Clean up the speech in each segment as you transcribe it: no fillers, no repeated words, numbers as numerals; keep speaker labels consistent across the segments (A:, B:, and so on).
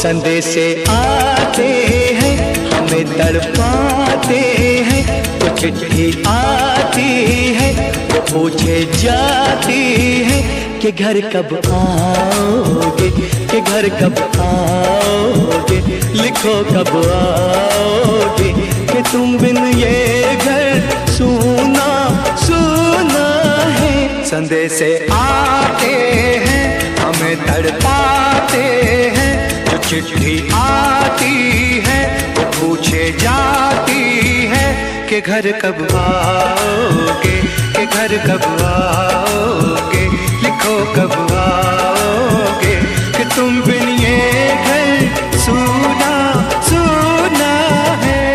A: संदेशे आते हैं हमें तड़पाते हैं, तो चिट्ठी आती है वो पूछे जाती है कि घर कब आओगे, कि घर कब आओगे, लिखो कब आओगे, कि तुम बिन ये घर सूना सूना है। संदेशे आते हैं हमें तड़पाते हैं, जो चिट्ठी आती है वो पूछे जाती है कि घर कब आओगे, कि घर कब आओगे, लिखो कब आओगे, कि तुम बिन ये घर सूना सूना है।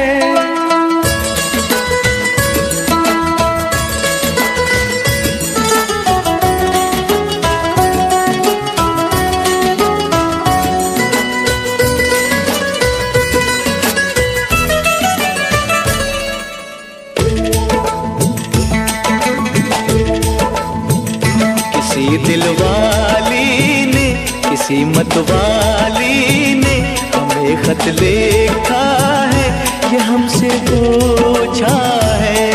A: किसी दिलवाली ने, किसी मतवाली ने हमें खत लिखा है, ये हमसे पूछा है।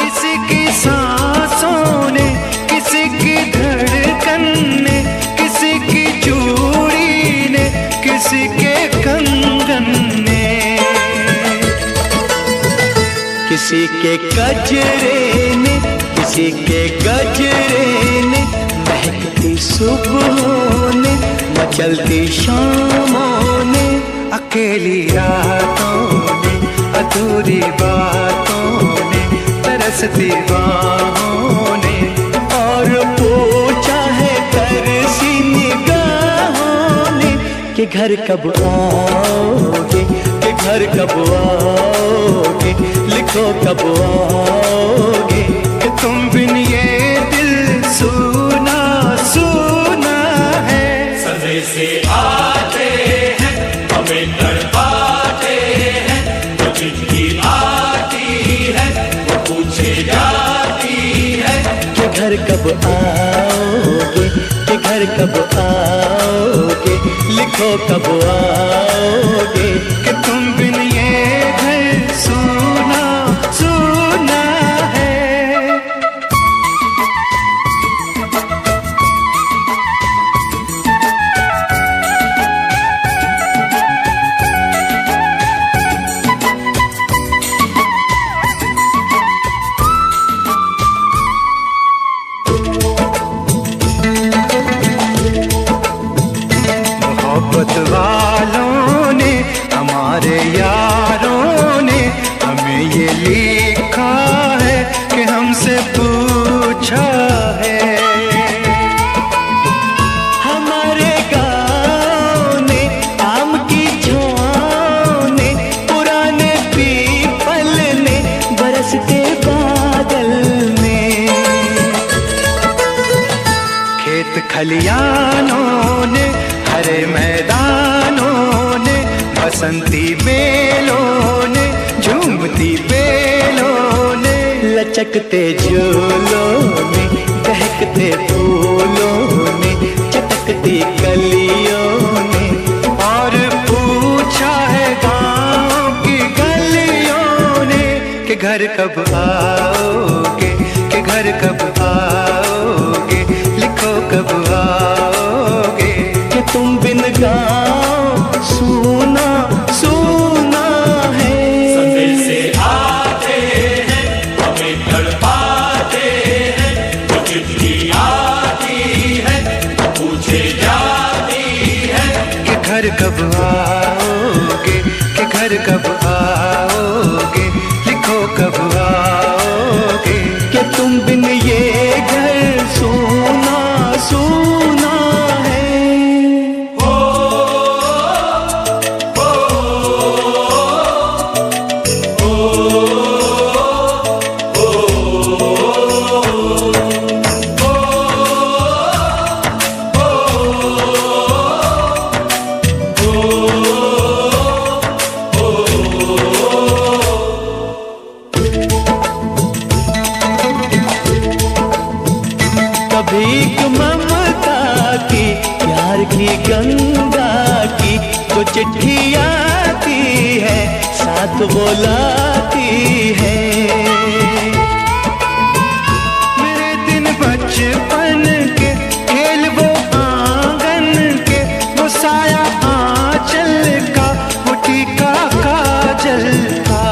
A: किसी की सांसों ने, किसी की धड़कन ने, किसी की चूड़ी ने, किसी के कंगन ने, किसी के गजरे ने, किसी के गजरे ने, महकती सुबहों ने, मचलती शामों ने, अकेली रातों ने, अधूरी बातों ने, तरसती बाहों ने, और पूछा है तरसी निगाहों ने कि घर कब आओगे, कि घर कब आओगे, लिखो कब आओगे, कि तुम बिन ये दिल सूना सूना है।
B: संदेशे आते हैं हमें तड़पाते हैं, जो चिट्ठी आती है वो पूछे जाती है
A: कि घर कब आओगे, कि घर कब आओगे, लिखो कब आओगे, कि तुम बिन ये घर सूना सूना है। मोहब्बत वालों ने, हमारे यारों ने हमें ये लिखा है कि हमसे पूछा है। हमारे गाँव ने, आम की छाँव ने, पुराने पीपल ने, बरसते बादल ने, खेत खलियानों ने, हरे मैदानों ने, बसंती बेलों ने, झूमती बेलों ने, लचकते झूलों ने, दहकते फूलों ने, चटकती कलियों ने, और पूछा है गाँव की गलियों ने कि घर कब आओगे, कि घर कब आओगे, लिखो कब आओगे, कि तुम बिन गाँव सूना सूना है।
B: संदेशे आते हैं हमें तड़पाते हैं, जो चिट्ठी आती है पूछे जाती है
A: कि घर कब आओगे, कि घर कब आओगे, लिखो कब आओगे, कि तुम बिन ये घर सूना सूना है।
B: ओ
A: मीठी गंगा की जो चिट्ठी आती है साथ वो लाती है। मेरे दिन बचपन के खेल वो आंगन के, वो साया आंचल का, वो टीका काजल का,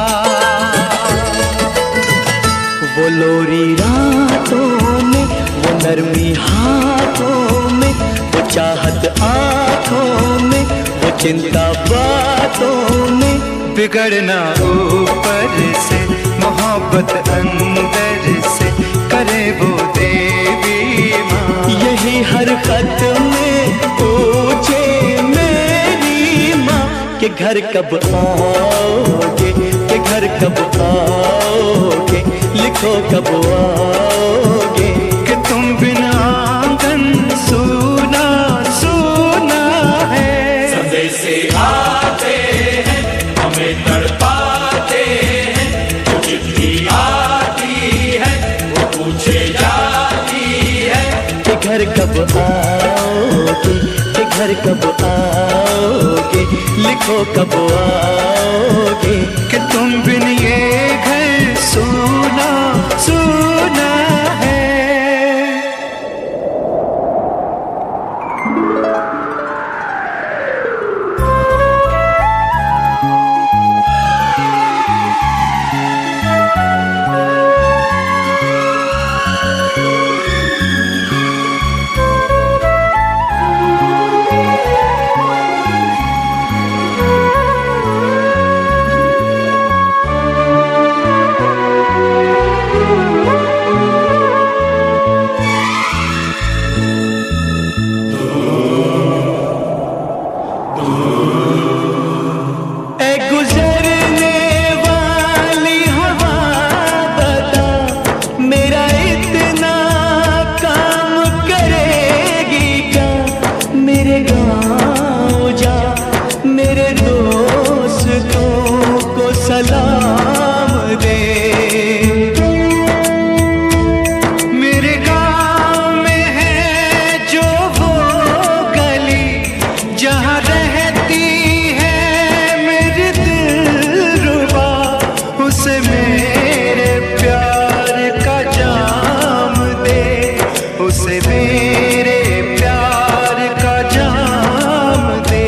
A: वो लोरी रातों में, वो नरमी हाथों में, वो चाहत आँखों में, वो चिंता बातों में। बिगड़ना ऊपर से, मोहब्बत अंदर से, करे वो देवी माँ। यही हर खत में पूछे मेरी माँ कि घर कब आओगे, कि घर कब आओगे, लिखो कब आओगे। कि तुम बिना आंगन सूना सूना है।
B: संदेश आते हैं हमें तड़पाते हैं, जो चिट्ठी आती है वो पूछे जाती है
A: कि घर कब आओगे, कि घर कब आओगे, लिखो कब आओगे। कि तुम बिन ये घर सूना सूना है। सलाम दे। मेरे गाँव में है जो वो गली जहाँ रहती है मेरी दिलरुबा, उसे मेरे प्यार का जाम दे, उसे मेरे प्यार का जाम दे।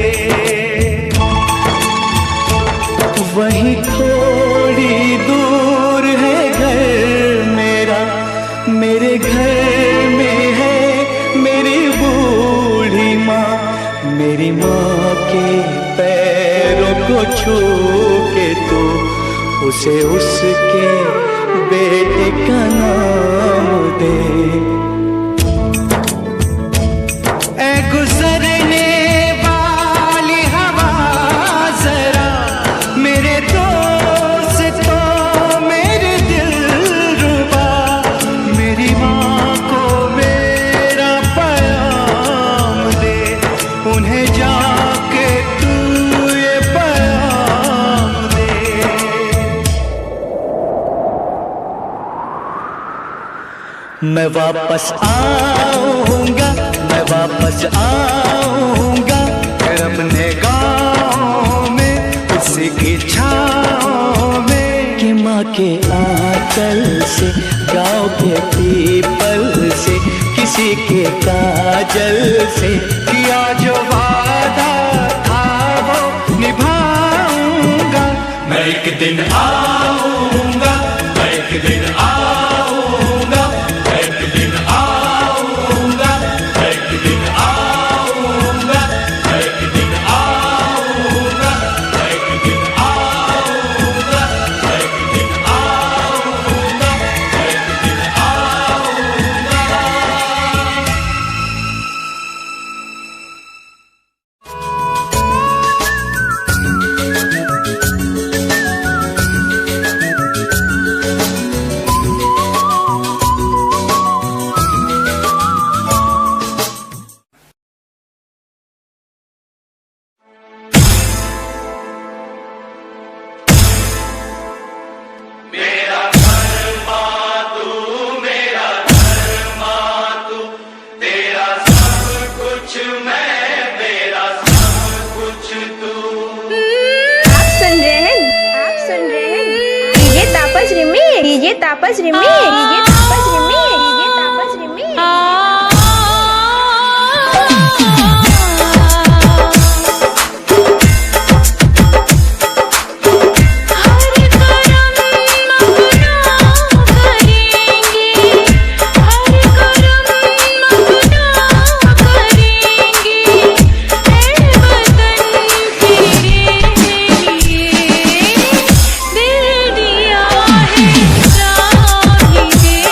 A: वहीं थोड़ी दूर है घर मेरा, मेरे घर में है मेरी बूढ़ी माँ। मेरी माँ के पैरों को छू के तो उसे उसके बेटे का नाम दे। ऐ गुजरने वाली हवा जरा मेरे दोस्तों मेरे दिलरुबा, मेरी माँ को मेरा पैगाम दे, उन्हें जाके तू ये पैगाम दे। मैं वापस आऊँगा, मैं वापस आऊँगा, फिर अपने गाँव में उसी की छाँव में। कि माँ के आंचल से, गाँव के पीपल से, किसी के काजल से किया जो वादा था वो निभाऊंगा।
B: मैं एक दिन आऊंगा, मैं एक दिन आऊंगा, मैं एक दिन आऊंगा, मैं एक दिन आऊंगा, मैं एक दिन आऊंगा, मैं एक दिन आऊंगा, मैं एक दिन आऊंगा, मैं एक दिन आऊंगा।
C: डीजे तापस रिमी, डीजे तापस रिमी, डीजे तापस रिमी।
D: दिल दिया है, जा भी दे।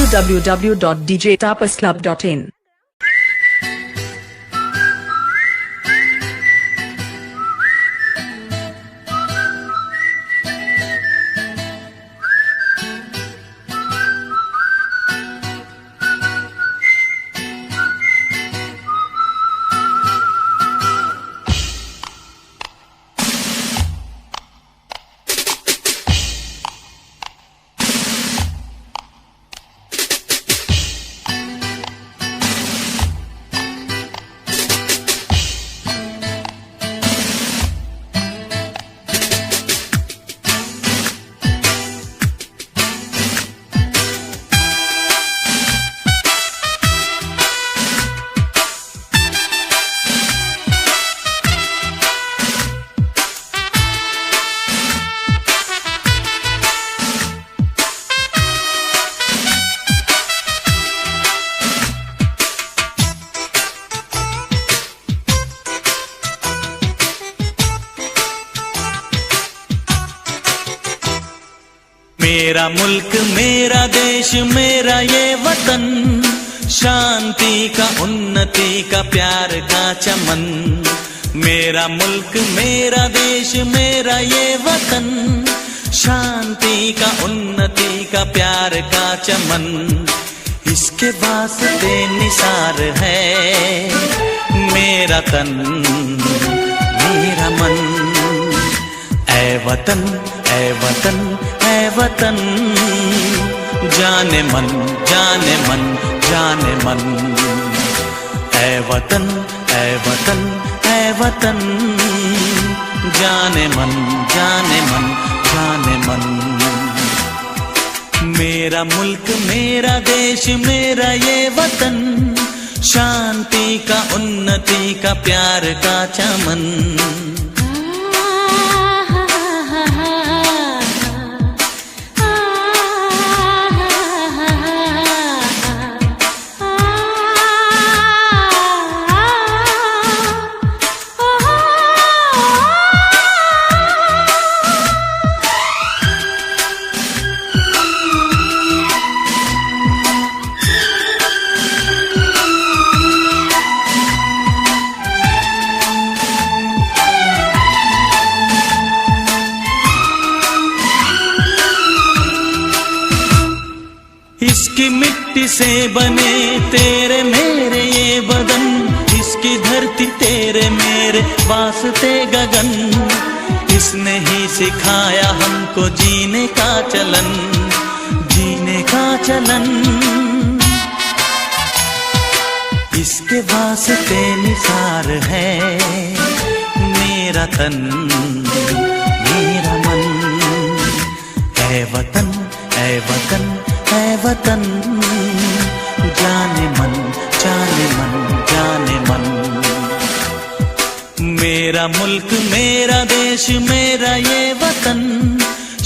D: www.djtapasclub.in.
A: मेरा मुल्क मेरा देश मेरा ये वतन, शांति का उन्नति का प्यार का चमन। मेरा मुल्क मेरा देश मेरा ये वतन, शांति का उन्नति का प्यार का चमन। इसके वास्ते निसार है मेरा तन मेरा मन। ऐ वतन ऐ वतन ऐ वतन, जाने मन जाने मन जाने मन। ऐ वतन ऐ वतन ऐ वतन, जाने मन जाने मन जाने मन। मेरा मुल्क मेरा देश मेरा ये वतन, शांति का उन्नति का प्यार का चमन। इसकी मिट्टी से बने तेरे मेरे ये बदन, इसकी धरती तेरे मेरे वास्ते गगन। इसने ही सिखाया हमको जीने का चलन जीने का चलन। इसके वास्ते निसार है मेरा तन मेरा मन। ऐ वतन ऐ वतन ऐ वतन, जाने मन जाने मन जाने मन। मेरा मुल्क मेरा देश मेरा ये वतन,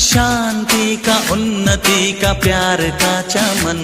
A: शांति का उन्नति का प्यार का चमन।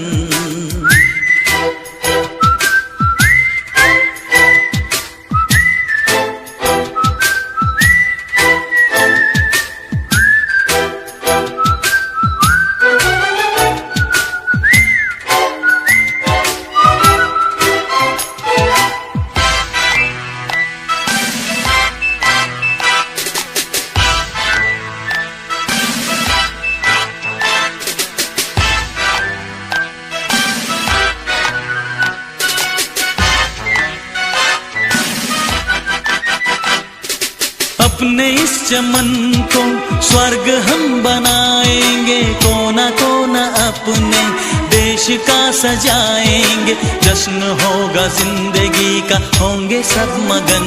A: अपने इस चमन को स्वर्ग हम बनाएंगे, कोना कोना अपने देश का सजाएंगे। जश्न होगा जिंदगी का, होंगे सब मगन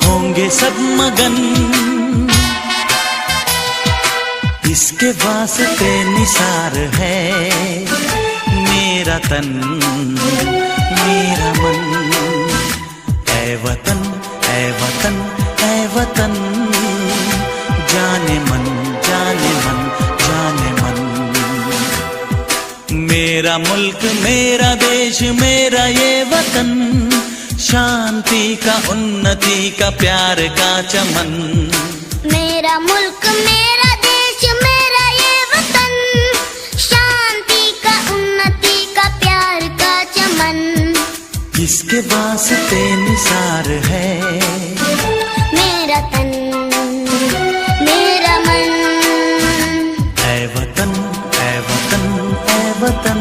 A: होंगे सब मगन। इसके वास्ते निसार है मेरा तन मेरा मन। ऐ वतन ऐ वतन ऐ वतन, जाने मन जाने मन जाने मन। मेरा मुल्क मेरा देश मेरा ये वतन, शांति का उन्नति का प्यार का चमन।
E: मेरा मुल्क मेरा देश मेरा ये वतन, शांति का उन्नति
A: जिसके वास्ते निसार है
E: मेरा तन मेरा मन।
A: ऐ वतन ऐ वतन ऐ वतन,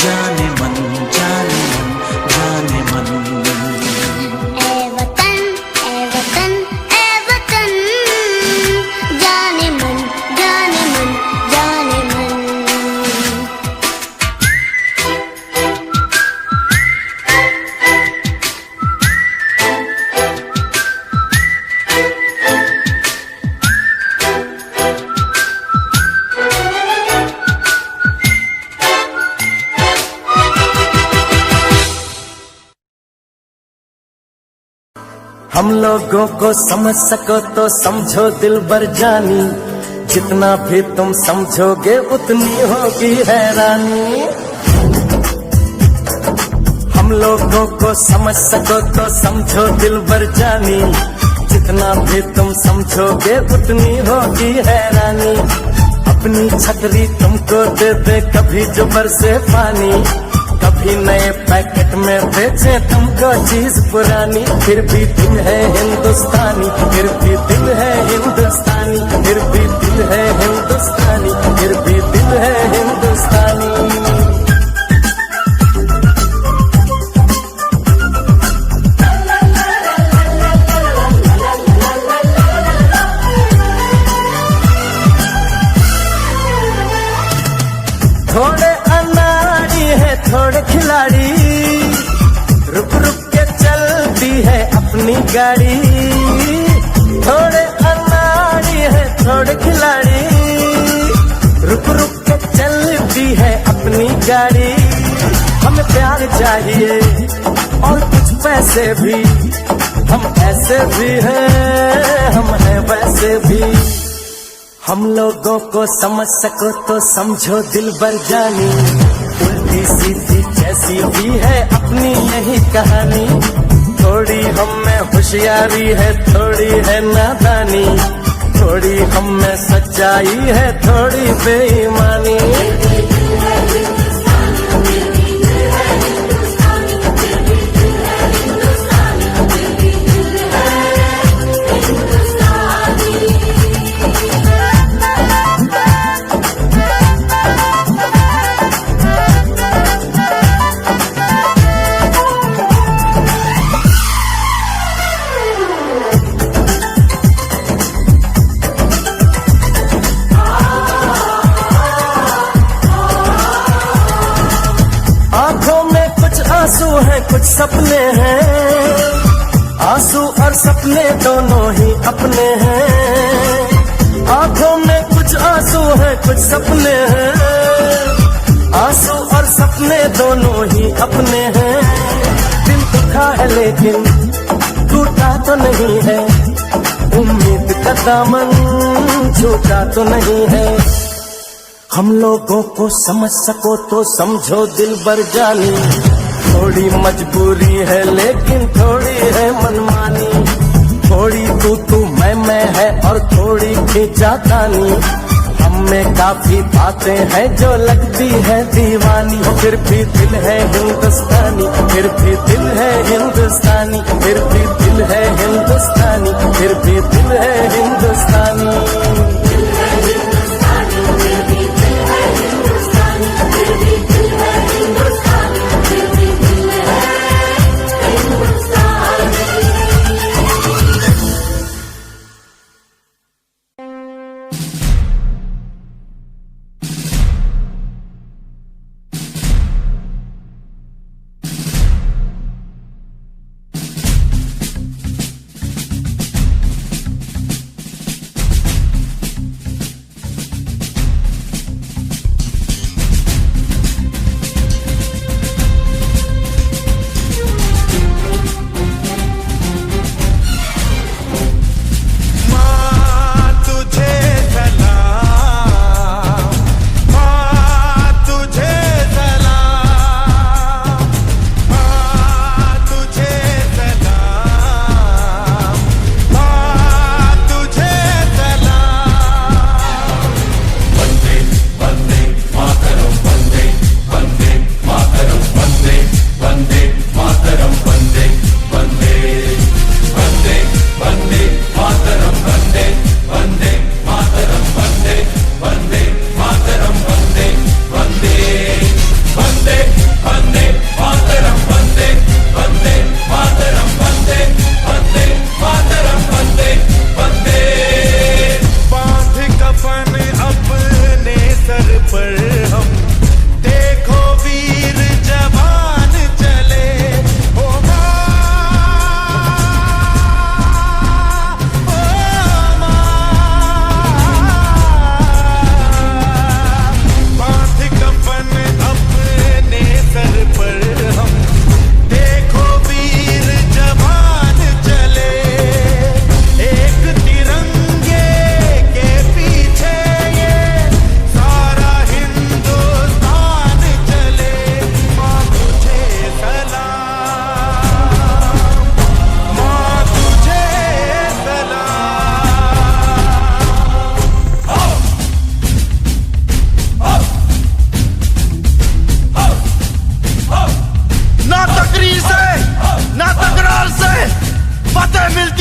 A: जाने मन जाने मन जाने मन।
E: ऐ वतन ऐ वतन ऐ वतन, जाने मन जाने मन जाने मन।
D: हम लोगों को समझ सको तो समझो दिल बर जानी, जितना भी तुम समझोगे उतनी होगी हैरानी। हम लोगों को समझ सको तो समझो दिल बर जानी, जितना भी तुम समझोगे उतनी होगी हैरानी। अपनी छतरी तुमको दे दे कभी जो बरसे पानी, कभी नए पैकेट में बेचे तुमको चीज पुरानी। फिर भी दिल है हिंदुस्तानी, फिर भी दिल है हिंदुस्तानी, फिर भी दिल है हिंदुस्तानी, फिर भी दिल है हिंदुस्तानी। थोड़े अनाड़ी है थोड़े खिलाड़ी, रुक रुक के चलती है अपनी गाड़ी। थोड़े अनाड़ी है थोड़े खिलाड़ी, रुक रुक के चलती है अपनी गाड़ी। हमें प्यार चाहिए और कुछ पैसे भी, हम ऐसे भी हैं हम हैं वैसे भी। हम लोगों को समझ सको तो समझो दिल बर जानी, उल्टी सीधी जैसी भी है अपनी यही कहानी। थोड़ी हम में होशियारी है थोड़ी है नादानी, थोड़ी हम में सच्चाई है थोड़ी बेईमानी। आंसू हैं कुछ सपने हैं, आंसू और सपने दोनों ही अपने हैं। आंखों में कुछ आंसू हैं कुछ सपने हैं, आंसू और सपने दोनों ही अपने हैं। दिल दुखा है लेकिन टूटा तो नहीं है, उम्मीद का दामन छूटा तो नहीं है। हम लोगों को समझ सको तो समझो दिल बर जानी, थोड़ी मजबूरी है लेकिन थोड़ी है मनमानी। थोड़ी तू मैं है और थोड़ी खींचातानी, हम में काफी बातें हैं जो लगती है दीवानी। फिर भी दिल है हिंदुस्तानी, फिर भी दिल है हिंदुस्तानी, फिर भी दिल है हिंदुस्तानी, फिर भी दिल है हिंदुस्तानी।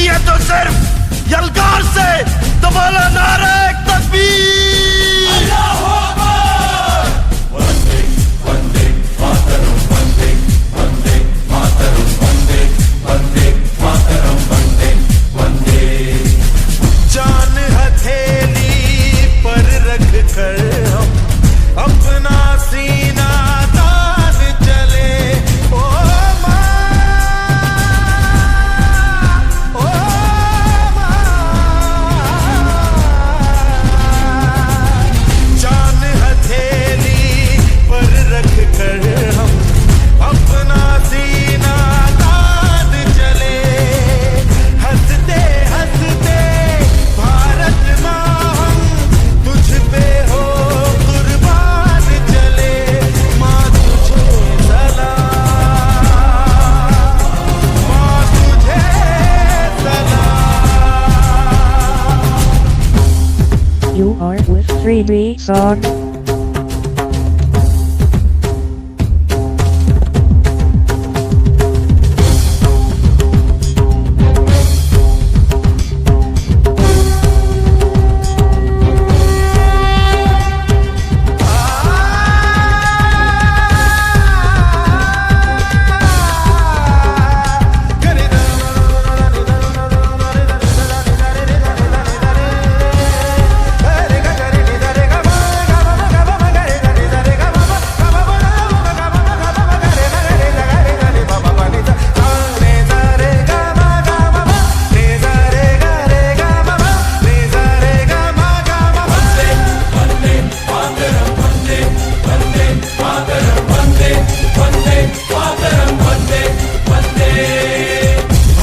D: नहीं है तो सिर्फ यलगार से तो बोलो नारे तकबीर।
B: अल्लाहू अकबर। वंदे वंदे मातरम, वंदे वंदे मातरम, वंदे वंदे मातरम, वंदे वंदे।
D: जान हथेली पर रख कर हम अपना सीना तान चले। ओ माँ, ओ माँ, जान हथेली पर रख कर हम अपना सीना तान चले। हंसते हंसते भारत माँ हम तुझ पे हो कुर्बान चले। माँ तुझे सलाम, माँ तुझे सलाम।
F: You are with 3D song.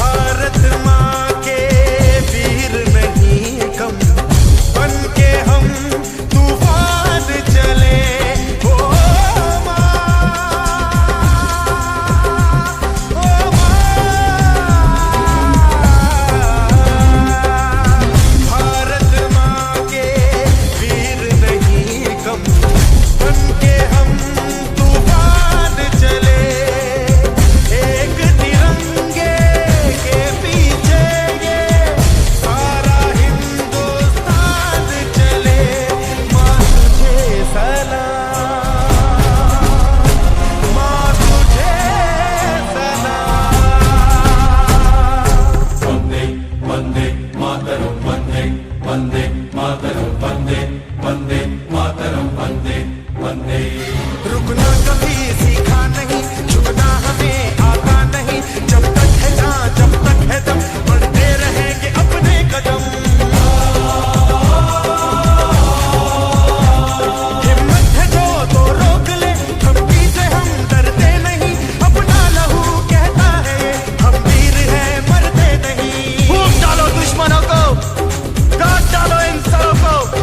D: Bharat माँ के वीर नहीं कम, बन के हम तूफान चले। ओ माँ, ओ भारत माँ के वीर नहीं कम, बन के हम तूफान चले। एक तिरंगे के पीछे ये सारा हिंदुस्तान चले। माँ तुझे सलाम, माँ तुझे सलाम।
B: वंदे वंदे मातरम, वंदे वंदे मातरम, वंदे वंदे मातरम, वंदे वंदे।
D: रुकना कभी सीखा नहीं, झुकना हमें आता नहीं। जब तक है जान, जब तक है दम, बढ़ते रहेंगे अपने कदम। हिम्मत है जो तो रोक ले, धमकी से हम डरते नहीं। अपना लहू कहता है हम वीर हैं, मरते नहीं। फूंक डालो दुश्मनों को, काट डालो इन सबों को।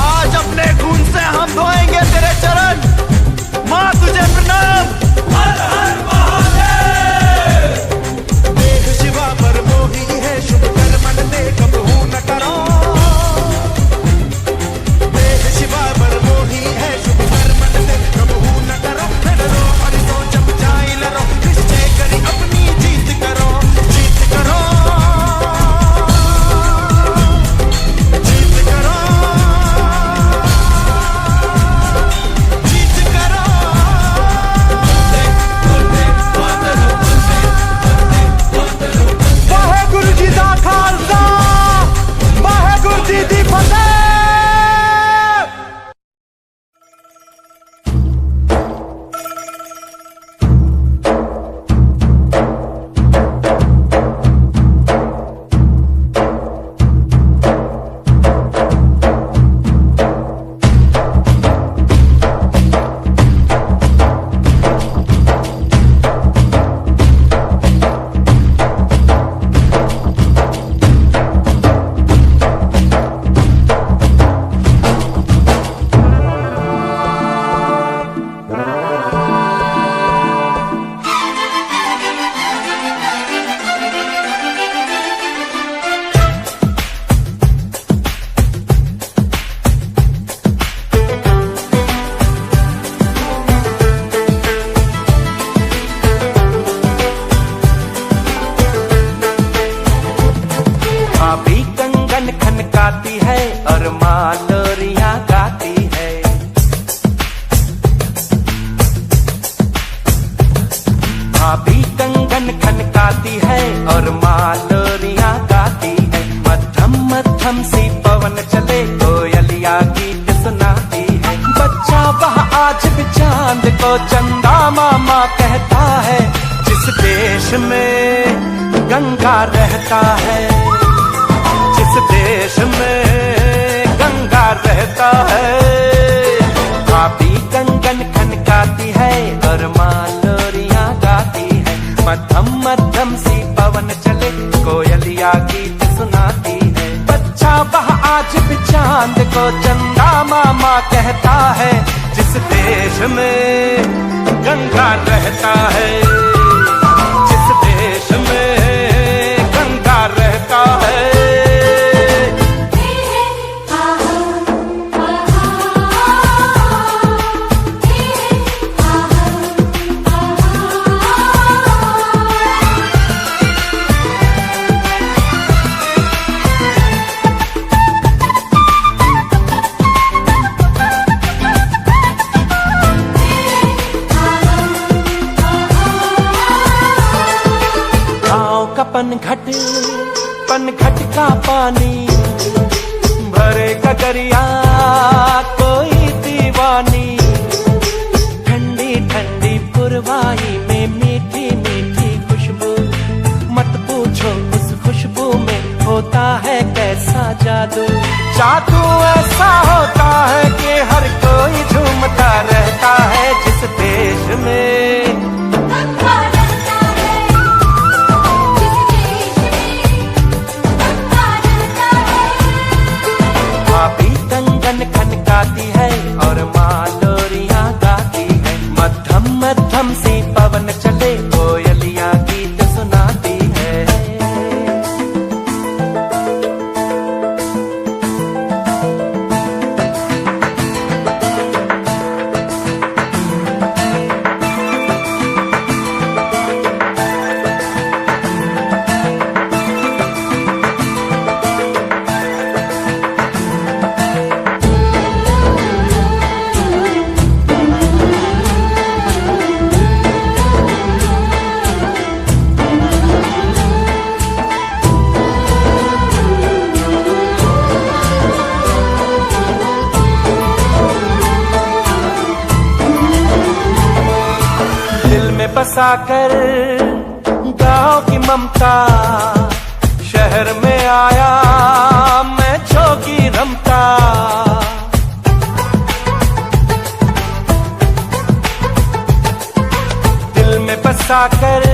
D: आज अपने खून से हम धोएंगे तेरे चरण। माँ तुझे प्रणाम। चांद को चंदा मामा कहता है, जिस देश में गंगा रहता है, जिस देश में गंगा रहता है। भाभी कंगन खनकाती है और माँ लोरियां गाती है, मध्यम मध्यम सी पवन चले कोयलिया गीत सुनाती है। बच्चा वह आज भी चांद को चंदा मामा कहता है, जिस देश में गंगा रहता है, जिस देश में गंगा रहता है। पनघट का पानी भरे गगरिया कोई दीवानी, ठंडी ठंडी पुरवाई में मीठी मीठी खुशबू, मत पूछो उस खुशबू में होता है कैसा जादू। जादू ऐसा होता है कि हर कोई झूमता रहता है, जिस देश में खनकाती है और माँ लोरियां गाती है, मध्यम मध्यम सी पवन चले कोयलियां गीत सुनाती है। बसाकर गाँव की ममता, शहर में आया मैं जोगी रमता। दिल में बसाकर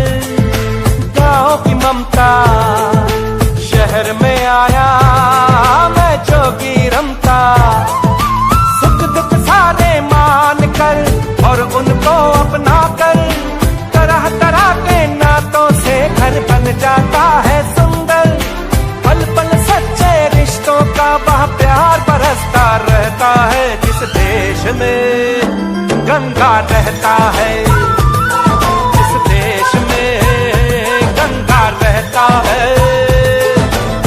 D: गाँव की ममता, शहर में आया मैं जोगी रमता। सुख दुख सारे मान कर और उनको अपना कर, तरह तरह के नातों से घर बन जाता है सुंदर। पल पल सच्चे रिश्तों का वह प्यार बरसता रहता है, जिस देश में गंगा रहता है, जिस देश में गंगा रहता है।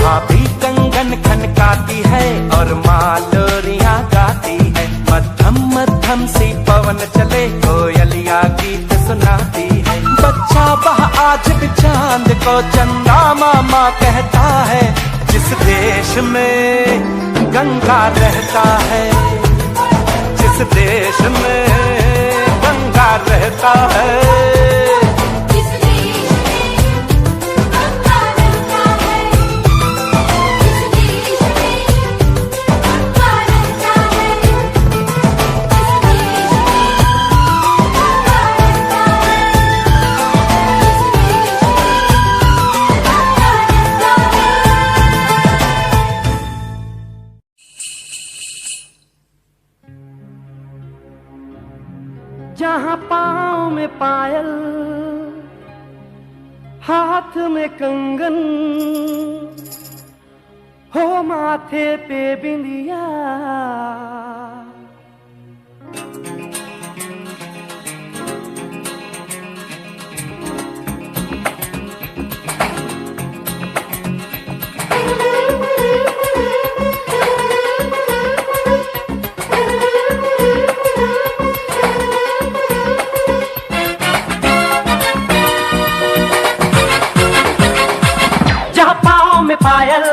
D: भाभी कंगन खनकाती है और माँ लोरियां गाती है, मध्यम मध्यम सी पवन चले कोयलिया गीत सुनाती है। बच्चा वह आज भी चांद को चंदा मामा कहता है, जिस देश में गंगा रहता है, जिस देश में गंगा रहता है। जहाँ पाँव में पायल, हाथ में कंगन, हो माथे पे बिंदिया, पायल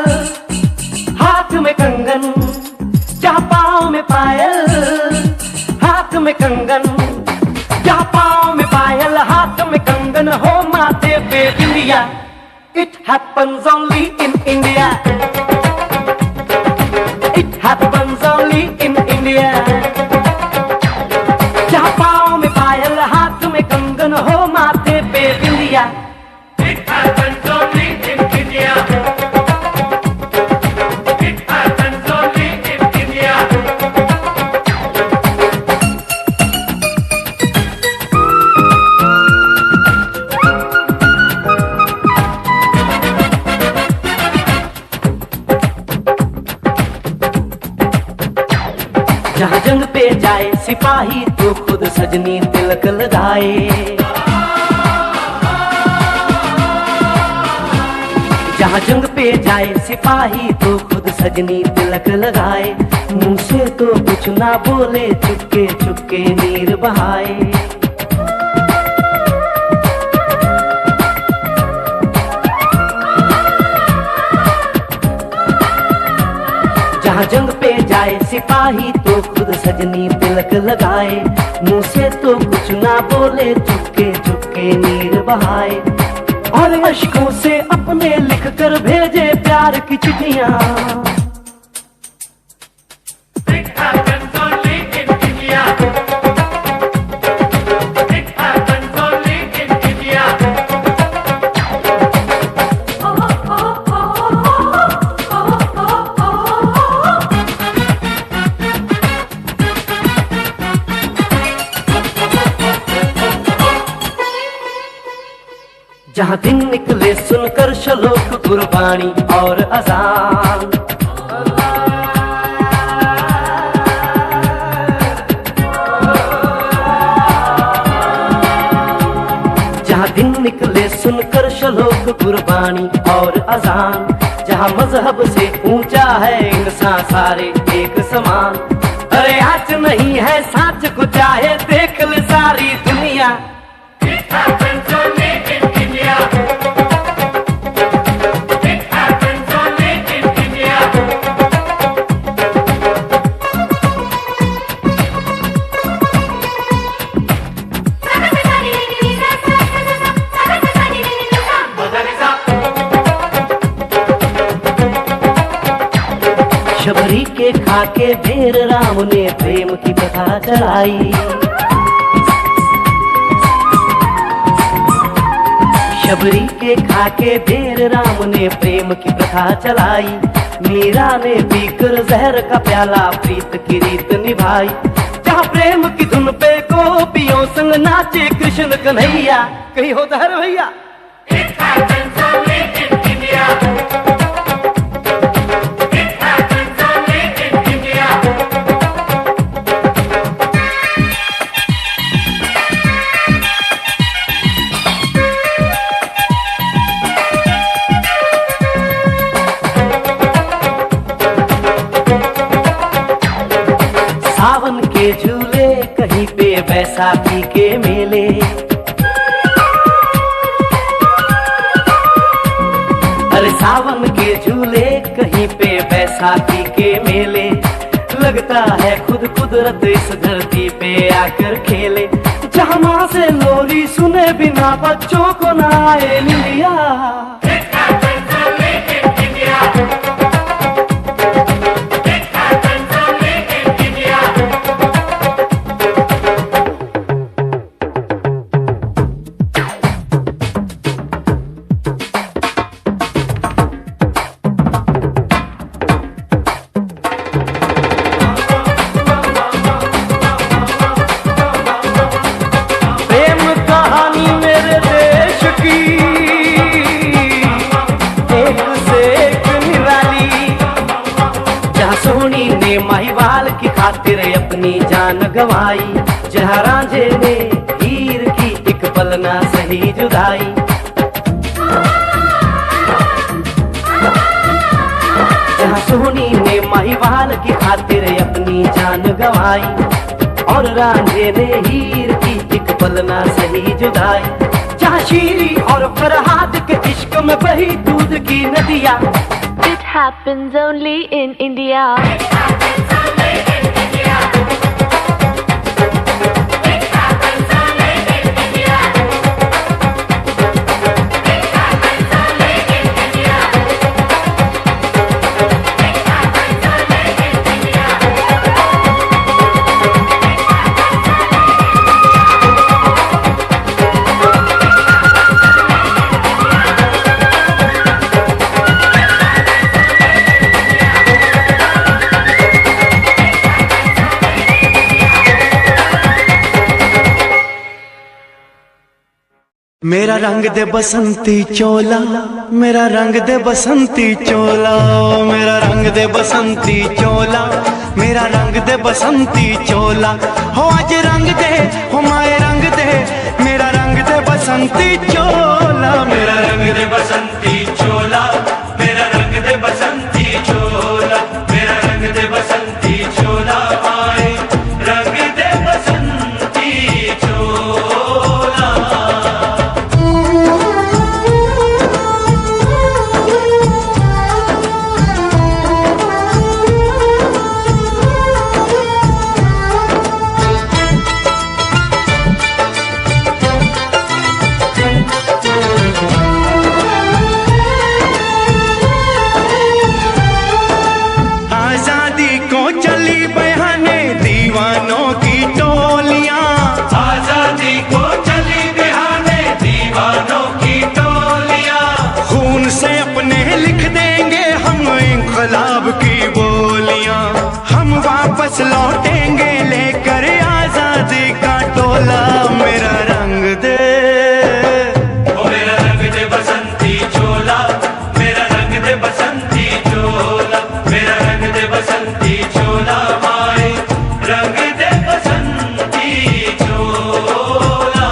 D: हाथ में कंगन, जहाँ पाँव में पायल बेबिंदिया। It happens only in India. It happens only in India. जहाँ पाँव में पायल, हाथ में कंगन हो, माथे पे बिंदिया।
B: It happens only in India. It happens only in India.
D: जहाँ जंग पे जाए सिपाही तो खुद सजनी तिलक लगाए। जहाँ जंग पे जाए सिपाही तो खुद सजनी तिलक लगाए। मुंह से तो कुछ ना बोले, चुपके चुपके नीर बहाए। जहाँ जंग पे जाए सिपाही तो खुद सजनी तिलक लगाए। मुंह से तो कुछ ना बोले, चुपके चुपके नीर बहाए। और अश्कों से अपने लिख कर भेजे प्यार की चिट्ठियां।
B: It happens only in India. It happens only in India.
D: जहाँ दिन निकले सुनकर श्लोक गुरबानी और अजान। जहाँ दिन निकले सुनकर श्लोक गुरबानी और अजान। जहाँ मजहब से ऊंचा है इंसान सारे एक समान। अरे आज नहीं है साच को चाहे देख ले सारी दुनिया।
B: It happens only in India. It happens only in India.
D: Shabari के खाके बेर राम ने प्रेम की कथा चलाई। शबरी के खाके बेर राम ने प्रेम की प्रथा चलाई। मीरा ने पीकर जहर का प्याला प्रीत की रीत निभाई। जहाँ प्रेम की धुन पे गोपियों संग नाचे कृष्ण कन्हैया। कहीं होता है भैया।
B: It happens only in India. It happens only in India.
D: सावन के झूले कहीं पे बैसाखी के मेले। अरे सावन के झूले कहीं पे बैसाखी के मेले। लगता है खुद कुदरत इस धरती पे आकर खेले। जहाँ माँ से लोरी सुने बिना बच्चों को ना आए निंदिया।
B: It happens only in India. It happens only in India.
D: प्रेम कहानी मेरे देश की एक से एक निराली। जहाँ सोनी ने महिवाल की खातिर अपनी जान गंवाई। जहाँ रांझे ने हीर की एक पल ना सही जुदाई। जहाँ सोनी ने महिवाल की खातिर अपनी जान गंवाई। और रांझे ने हीर की एक पल ना सही जुदाई। जहाँ शीरी और फरहाद के इश्क में बही दूध की नदियाँ।
C: It happens only in India.
B: It happens only in India. It happens only in India.
D: मेरा रंग दे बसंती चोला, मेरा रंग दे बसंती चोला, मेरा रंग दे बसंती चोला, मेरा रंग दे बसंती चोला। हो आज रंग दे, हो माए रंग दे, मेरा रंग दे बसंती चोला, मेरा रंग दे बसंती चोला, मेरा रंग दे बसंती चोला, मेरा रंग दे बसंती चोला, माए रंग दे बसंती चोला। इंकलाब की बोलियां हम वापस लौटेंगे लेकर आजादी का टोला। मेरा रंग दे, ओ मेरा रंग दे बसंती चोला, मेरा रंग दे बसंती चोला, मेरा रंग दे बसंती चोला, माए रंग दे बसंती चोला।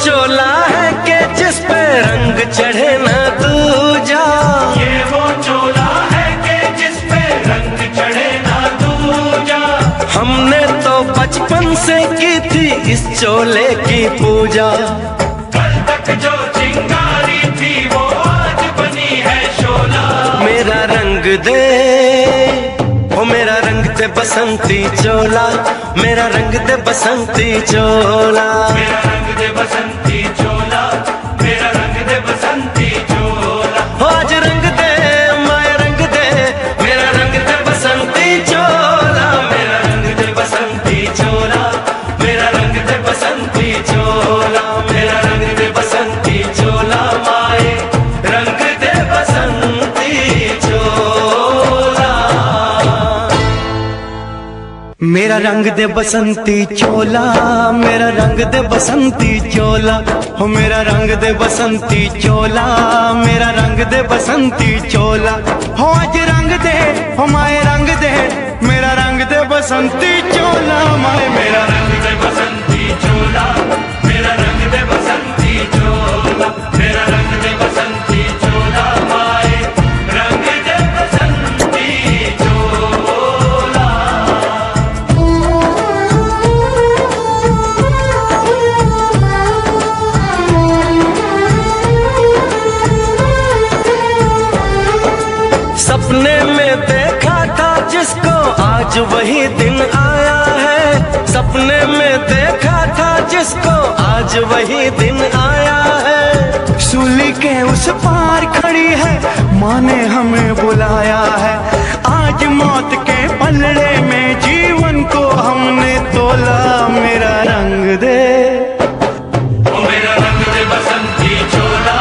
D: चोला है कि जिस पे रंग चढ़े न दूजा, ये वो चोला है कि जिस पे रंग चढ़े न दूजा। हमने तो बचपन से की थी इस चोले की पूजा, कल तक जो चिंगारी थी वो आज बनी है शोला। मेरा रंग दे, ओ मेरा रंग दे बसंती चोला, मेरा रंग दे बसंती चोला, मेरा रंग दे बसंती चोला, मेरा रंग दे बसंती चोला। हो आज रंग दे, माया रंग दे, मेरा रंग दे बसंती चोला, मेरा रंग दे बसंती चोला, मेरा रंग दे बसंती चोला, मेरा रंग दे बसंती चोला, माए रंग दे बसंती चोला। मेरा रंग दे बसंती चोला, मेरा रंग दे बसंती चोला, हो मेरा रंग दे बसंती चोला, मेरा रंग दे बसंती चोला। हो आज रंग दे, हो माए रंग दे, मेरा रंग दे बसंती चोला, माए मेरा रंग दे बसंती चोला, मेरा रंग दे बसंती चोला, मेरा रंग दे बसंती चोला, माए रंग दे बसंती चोला। सपने में देखा था जिसको आज वही दिन आया है, सपने में देखा था जिसको आज वही दिन आया है। सूली के उस पार खड़ी है, माँ ने हमें बुलाया है। आज मौत के पलड़े में जीवन को हमने तोला। मेरा रंग दे, ओ मेरा रंग दे बसंती चोला,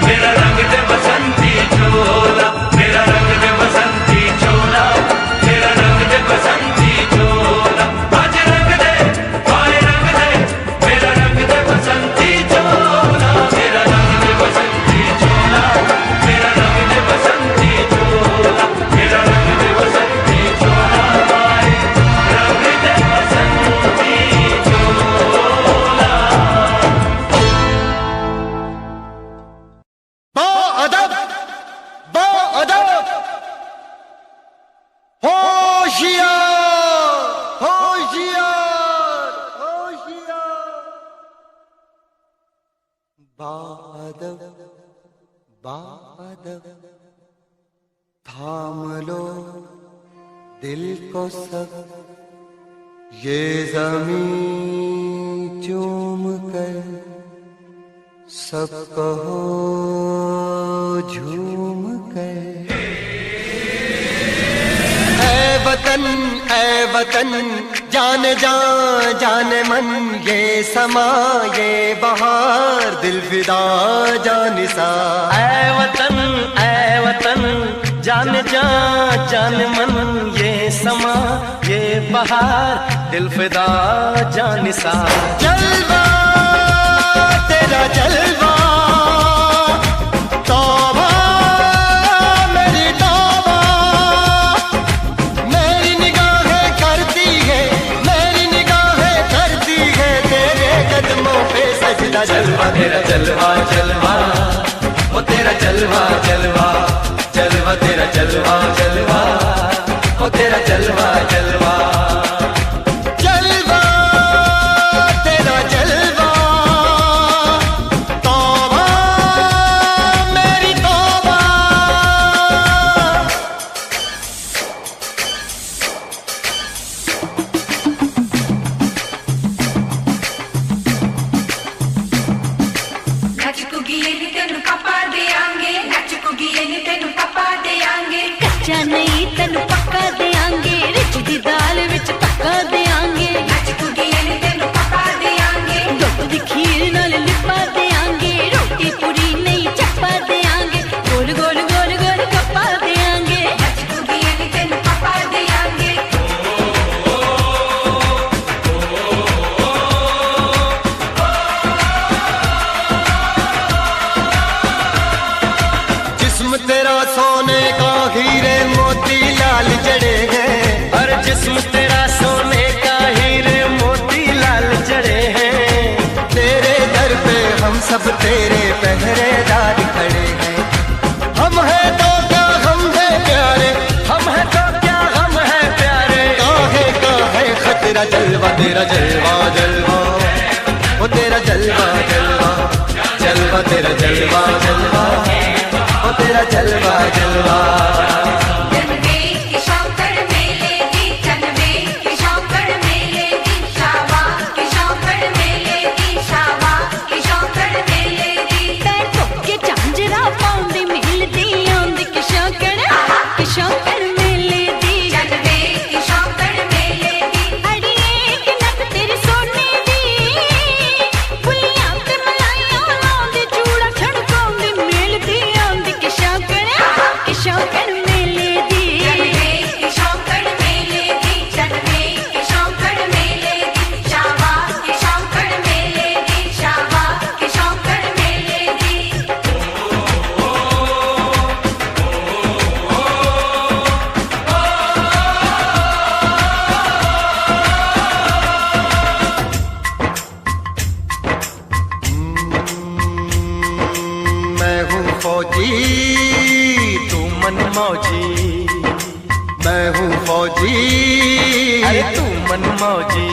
D: मेरा रंग दे बसंती चोला, मेरा रंग दे बसंती चोला, मेरा रंग दे बसंती चोला। आज रंग दे, माए रंग दे, मेरा रंग दे बसंती चोला, मेरा रंग दे बसंती चोला, मेरा रंग दे बसंती चोला, मेरा रंग दे बसंती चोला, माए रंग दे बसंती चोला। अदब, अदब, होशियार, होशियार, होशियार। बादब, बादब, थाम लो दिल को सब, ये ज़मीं चूम कर सब कहो झूम कर। ऐ वतन जाने जा जाने मन, ये समा ये बहार दिल फिदा जानिसा।
A: ऐ वतन जाने जा जाने मन, ये समा ये बहार दिल फिदा जानिसा।
D: जलवा तेरा जलवा, तौबा मेरी तौबा, मेरी निगाहें करती है, मेरी निगाहें करती है तेरे कदमों पे सजदा।
A: जलवा तेरा जलवा जलवा, वो तेरा जलवा जलवा, जलवा तेरा जलवा जलवा, वो तेरा जलवा जलवा।
D: जलवा तेरा जलवा, तौबा मेरी तौबा।
G: तेनु पापा देंगे, तेनु पापा देंगे।
C: कच्चा नहीं तेनु पक्का देंगे, रिच दी दाल विच पक्का देंगे।
G: तेनु पापा देंगे,
C: दुध दी खीर नाल लिपा देंगे, रोटी पूरी नहीं चप्पा देंगे, गोल गोल गोल गोल कप्पा देंगे।
G: तेनु पापा देंगे।
D: जिस्म तेरा सोने का हीरे मोती लाल जड़े हैं,
A: और जिस्म तेरा सोने का हीरे मोती लाल जड़े हैं।
D: तेरे दर पे हम सब तेरे पहरेदार खड़े हैं। हम हैं तो क्या हम हैं प्यारे,
A: हम है तो क्या हम है प्यारे।
D: काहे का है खतरा। जलवा तेरा जलवा जलवा, वो तेरा जलवा जलवा, जलवा तेरा जलवा जलवा, वो तेरा जलवा जलवा।
G: जनवे की शौकड़ मेले की, जनवे की शौकड़ मेले की, शावा की शौकड़ मेले की, शावा की शौकड़ मेले की।
C: पैर धोके झांजरा पाउंदी मिलदी आंदी कि शौकड़ मेले दी।
G: जनवे की शौकड़ मेले की।
C: अड़िए कि नक तेरी सोने दी, फुलियां ते मलाइयां लाउंदी, चूड़ा छड़काउंदी मिलदी आंदी कि शौकड़ मेले दी।
G: जनवे की शौकड़ मेले की, जनवे की शौकड़ मेले की, शावा की शौकड़ मेले की, शावा की शौकड़ मेले की।
D: मैं हूँ फौजी,
A: तू मन मौजी,
D: मैं हूँ फौजी,
A: अरे तू मन मौजी।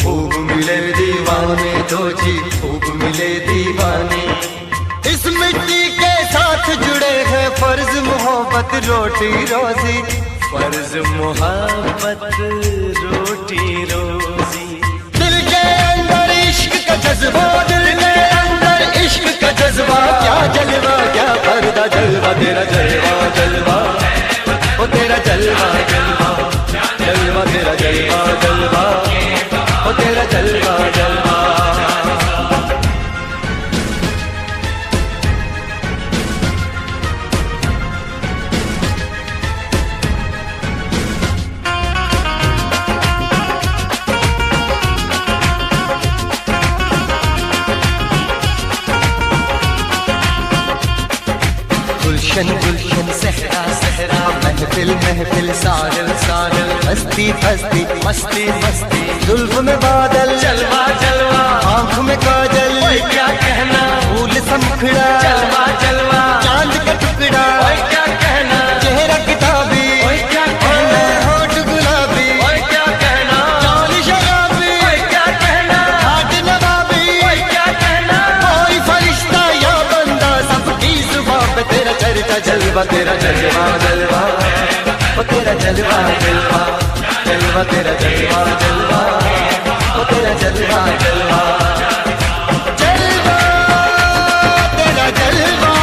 D: खूब मिले दीवाने दो जी, खूब मिले दीवाने। इस मिट्टी के साथ जुड़े हैं फर्ज मोहब्बत रोटी रोजी।
A: फर्ज मोहब्बत रोटी रोजी।
D: दिल के अंदर इश्क का जज्बा, दिल के अंदर इश्क का जज्बा। क्या जलवा क्या पर्दा, जलवा तेरा जलवा जलवा, वो तेरा जलवा जलवा, जलवा तेरा जलवा जलवा, वो तेरा जलवा जलवा। गुलशन गुलशन सहरा सहरा, महफिल महफिल साहिल साहिल, हस्ती हस्ती
A: मस्ती मस्ती,
D: जुल्फ में बादल,
A: जलवा जलवा,
D: आँख में काजल,
A: ओए क्या कहना,
D: फूल समखड़ा,
A: जलवा जलवा,
D: चांद का टुकड़ा,
A: ओए क्या कहना,
D: चेहरा किताबी,
A: ओए क्या कहना,
D: होठ गुलाबी,
A: ओए क्या कहना,
D: चाल शराबी,
A: ओए क्या कहना,
D: हाथ नवाबी,
A: ओए क्या कहना।
D: कोई फरिश्ता या बंदा, सबकी जुबान पे तेरा चर्चा। जलवा तेरा जलवा जलवा, वो तेरा जलवा जलवा, जलवा तेरा जलवा जलवा, वो तेरा जलवा जलवा। जलवा तेरा जलवा,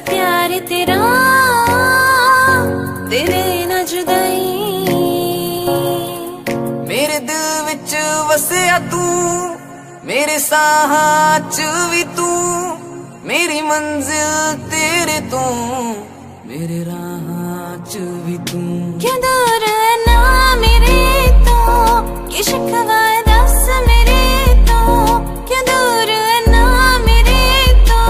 C: प्यार तेरा तेरे ना जुदाई
H: मेरे दिल विच वसिया तू मेरे साहां च भी तू मेरी मंजिल तेरे तो मेरे राहां च भी तू
C: क्यों दूर है ना मेरे तो कि शिकवा है दस मेरे तो क्यों दूर है ना मेरे तो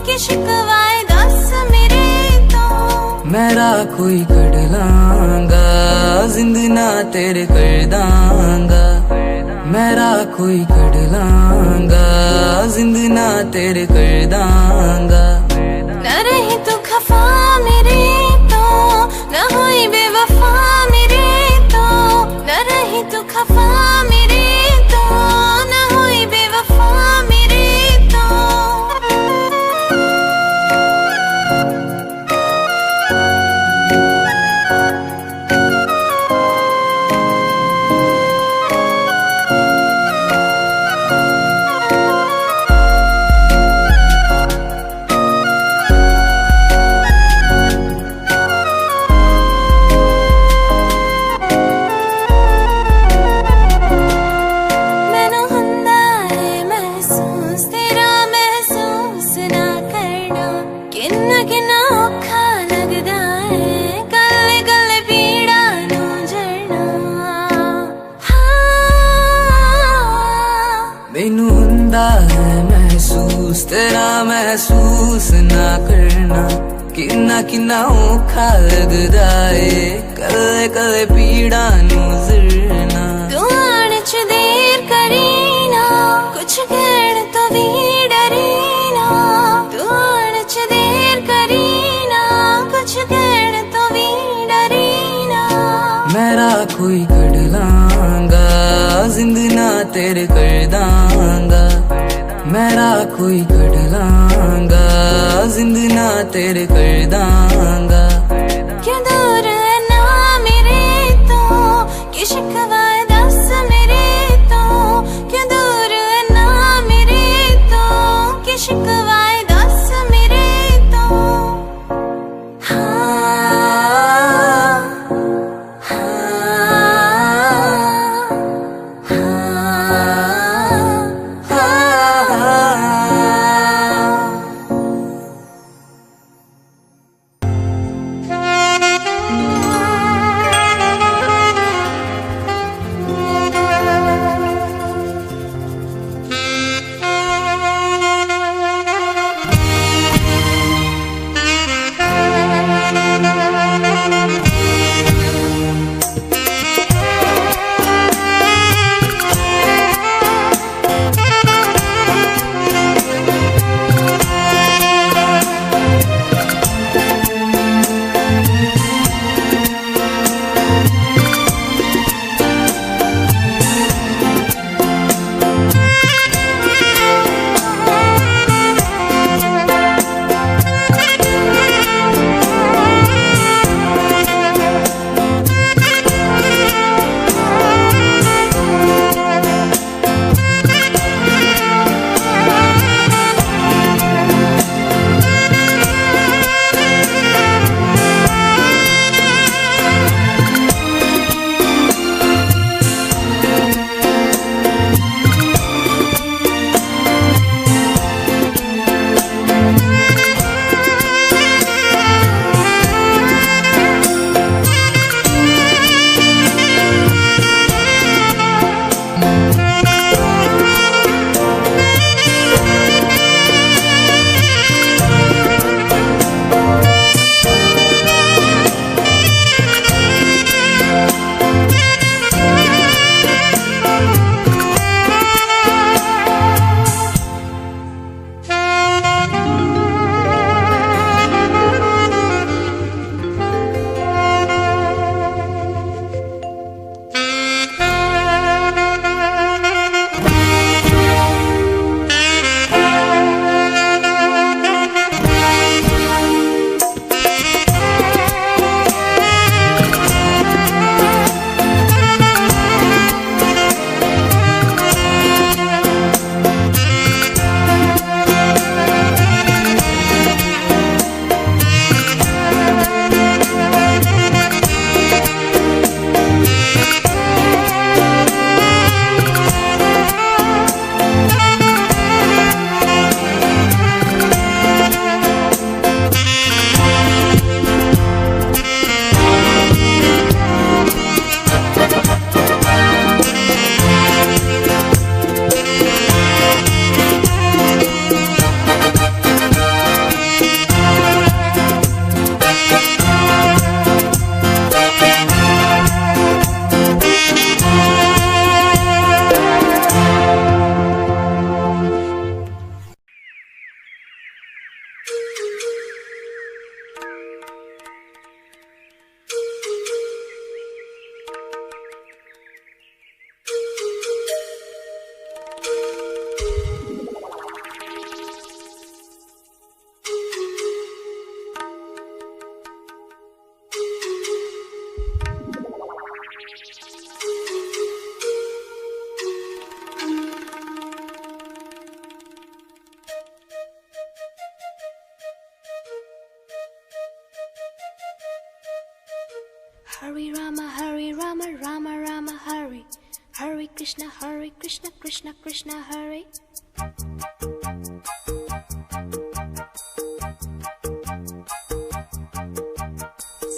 C: कि शिकवा है दस मेरे तो
H: मेरा कोई कड़ लांगा जिंद ना तेरे कर दांगा मेरा कोई कड़ लांगा जिंद ना तेरे कर दांगा
C: न रही तू खफा मेरे तो न हुई बेवफा मेरे तो न रही तू खफा मेरे तो न हुई बेवफा मेरे तो
H: मैनू हुंदा है महसूस तेरा महसूस ना करना किन्ना किन्ना औखा लगदा है कले कले पीड़ा नू जरना
C: तू आने च देर करी ना कुछ कहण तो भी डरी ना तू आने च देर करी ना कुछ कहण तो भी डरी ना
H: मेरा कोई कड़ लांगा जिंद ना तेरे कर दांगा मेरा कोई कड़ लांगा जिंद ना तेरे कर दांगा
C: क्यों दूर है ना मेरे तो कि शिकवा है दस मेरे तो क्यों दूर है ना मेरे तो कि शिकवा है दस मेरे तो Hare Rama, Rama Rama, Hare. Hare Krishna, Krishna Krishna, Hare.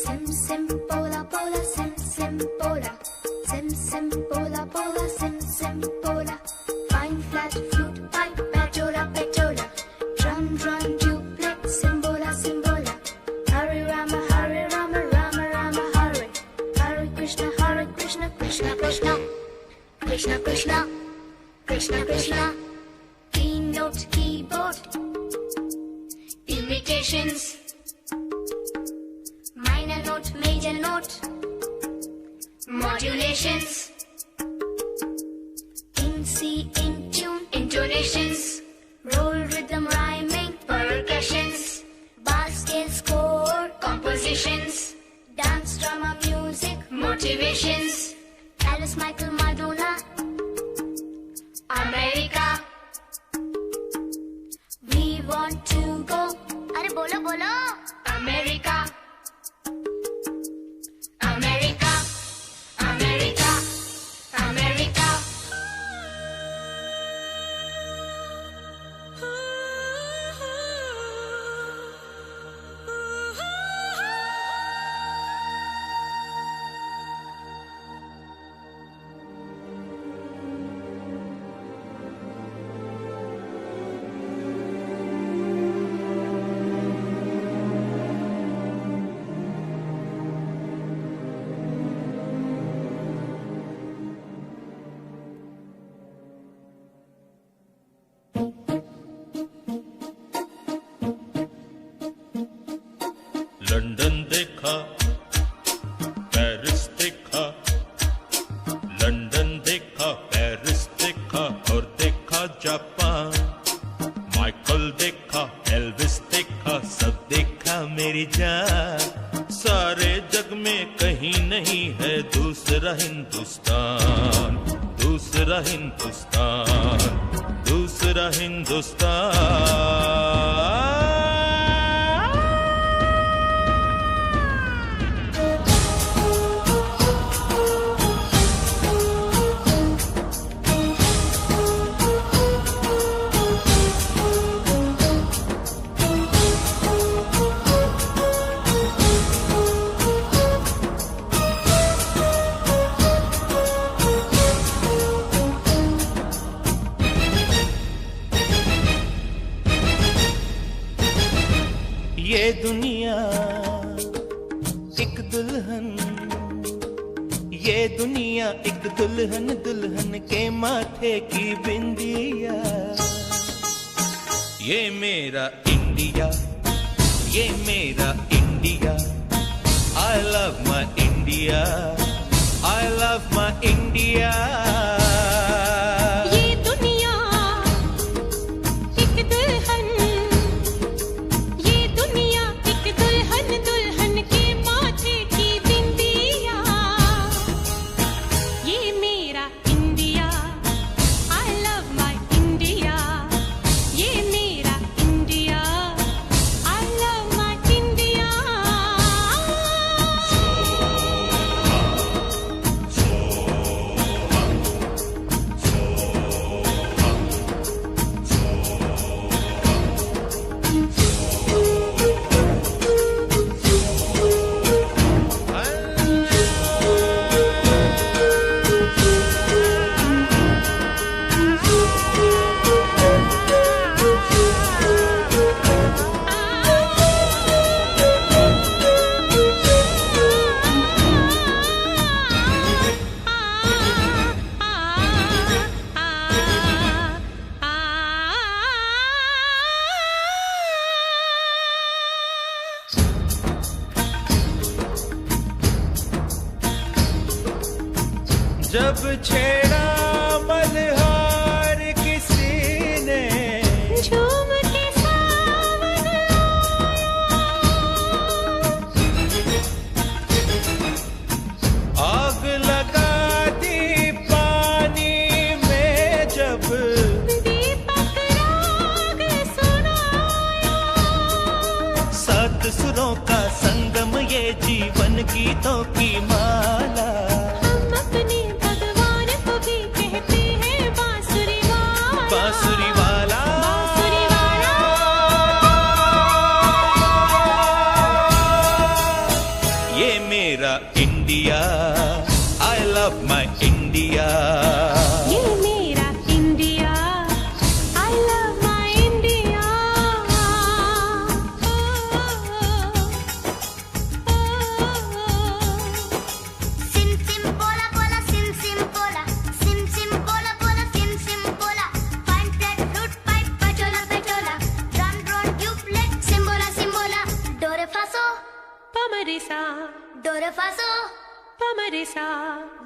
C: Sim sim pola pola, sim sim pola. Sim sim pola pola, sim sim pola. Fine flat flute pipe, petola petola. Drum drum duplex, simbola simbola. Hare Rama, Rama Rama, Hare. Hare Krishna, Krishna Krishna. Krishna Krishna, Krishna Krishna. Keynote keyboard. Imitations. Minor note, major note. Modulations. In C, in tune, intonations. Roll rhythm, rhyming, percussions. Bass scale score, compositions. Dance, drama, music, motivations. Alice, Michael, Madonna. America. We want to go. Arey bolo bolo. America. America. America. America.
A: London देखा, Paris देखा, London देखा, Paris देखा और देखा Japan. Michael देखा, Elvis देखा, सब देखा मेरी जान। सारे जग में कहीं नहीं है दूसरा हिंदुस्तान, दूसरा हिंदुस्तान, दूसरा हिंदुस्तान। ये दुनिया एक दुल्हन, ये दुनिया एक दुल्हन, दुल्हन के माथे की बिंदिया। ये मेरा इंडिया, ये मेरा India. I love my India, I love my India।
C: ये दुनिया एक दुल्हन, ये दुनिया एक दुल्हन, दुल्हन के माथे की बिंदिया। ये मेरा India, I love my India। ये मेरा India, I love my India।
A: गीतों की माला।
C: हम अपने भगवान को भी कहते हैं बांसुरी वाला,
A: बांसुरी वाला,
C: बांसुरी वाला।
A: ये मेरा India, I love my India।
C: ये मेरा India, I love my India।
E: सिम सिम बोला बोला सिम सिम बोला, सिम सिम बोला बोला सिम सिम बोला। फाइन फ्लैट फ्लूट पाइप पटोला पटोला, ड्रम ड्रोन ट्यूबलेट सिम्बोला सिम्बोला। डोरे फासो
C: पमरिसा,
E: डोरे फासो
C: पमरिसा,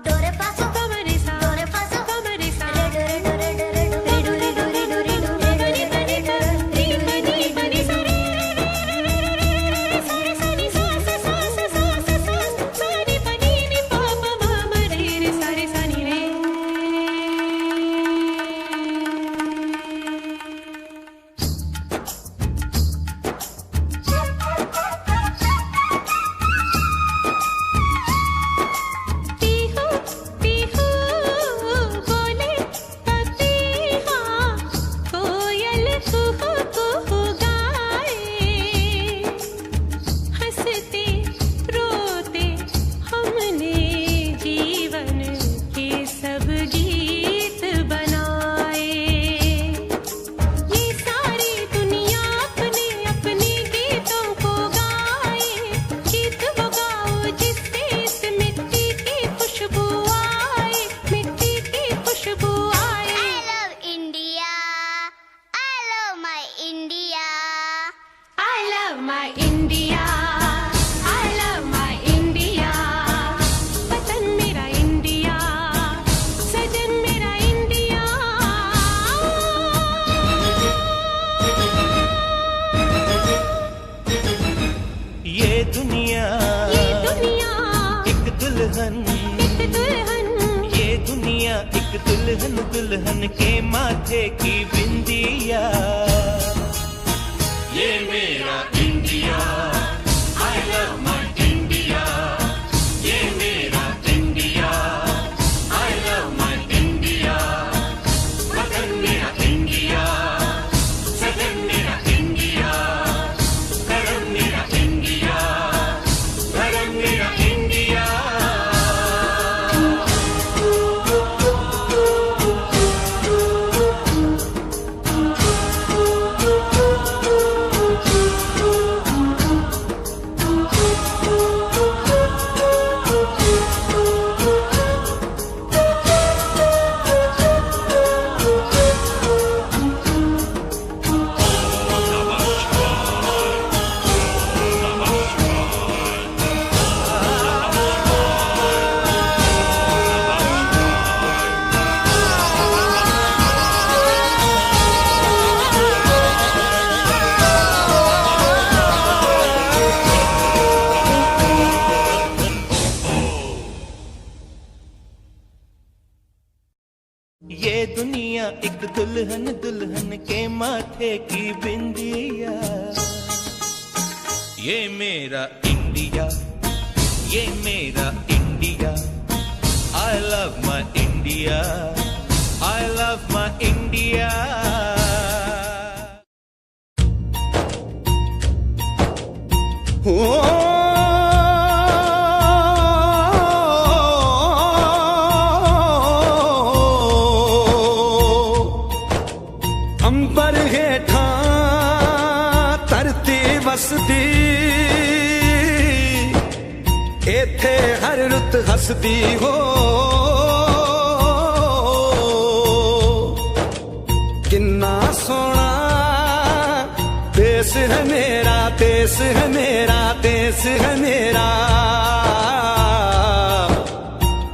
E: डोरे फासो
C: पमरिसा,
E: डोरे फासो
C: पमरिसा।
E: रे डोरे डोरे डोरे डोरे डोरे डोरे डोरे डोरे डोरे डोरे डोरे
C: री पनी पनी सा रे सा रे सा नी सा सा सा सा सा सा सा सा नी पनी नी पा पा मा मा रे रे सा रे सा नी रे। पीहू पीहू बोले पपीहा, कोयल कुहू कुहू गाए। हंसते रोते हमने जीवन के सब गीत बनाए। ये सारी दुनिया अपने अपने गीतों को गाए। गीत वो गाओ जिससे इस मिट्टी की खुशबू आए, मिट्टी की खुशबू आए।
E: I love India, I love my India।
C: I love my India, I love my India। वतन मेरा इंडिया, सजन मेरा इंडिया।
A: ये दुनिया,
C: ये दुनिया
A: एक दुल्हन,
C: एक दुल्हन,
A: ये दुनिया एक दुल्हन, दुल्हन के माथे की बिंदिया। ये मेरा India, I love my India। ये मेरा India, I love my India। वतन मेरा इंडिया, सजन मेरा इंडिया, करम मेरा इंडिया, धर्म मेरा इंडिया। ये दुनिया एक दुल्हन, दुल्हन के माथे की बिंदिया। ये मेरा इंडिया, ये मेरा India. I love my India, I love my India।
D: अंबर हेठा धरती वसदी, एथे हर रुत हसदी हो। किन्ना सोना देश है मेरा, देश है मेरा, देश है मेरा।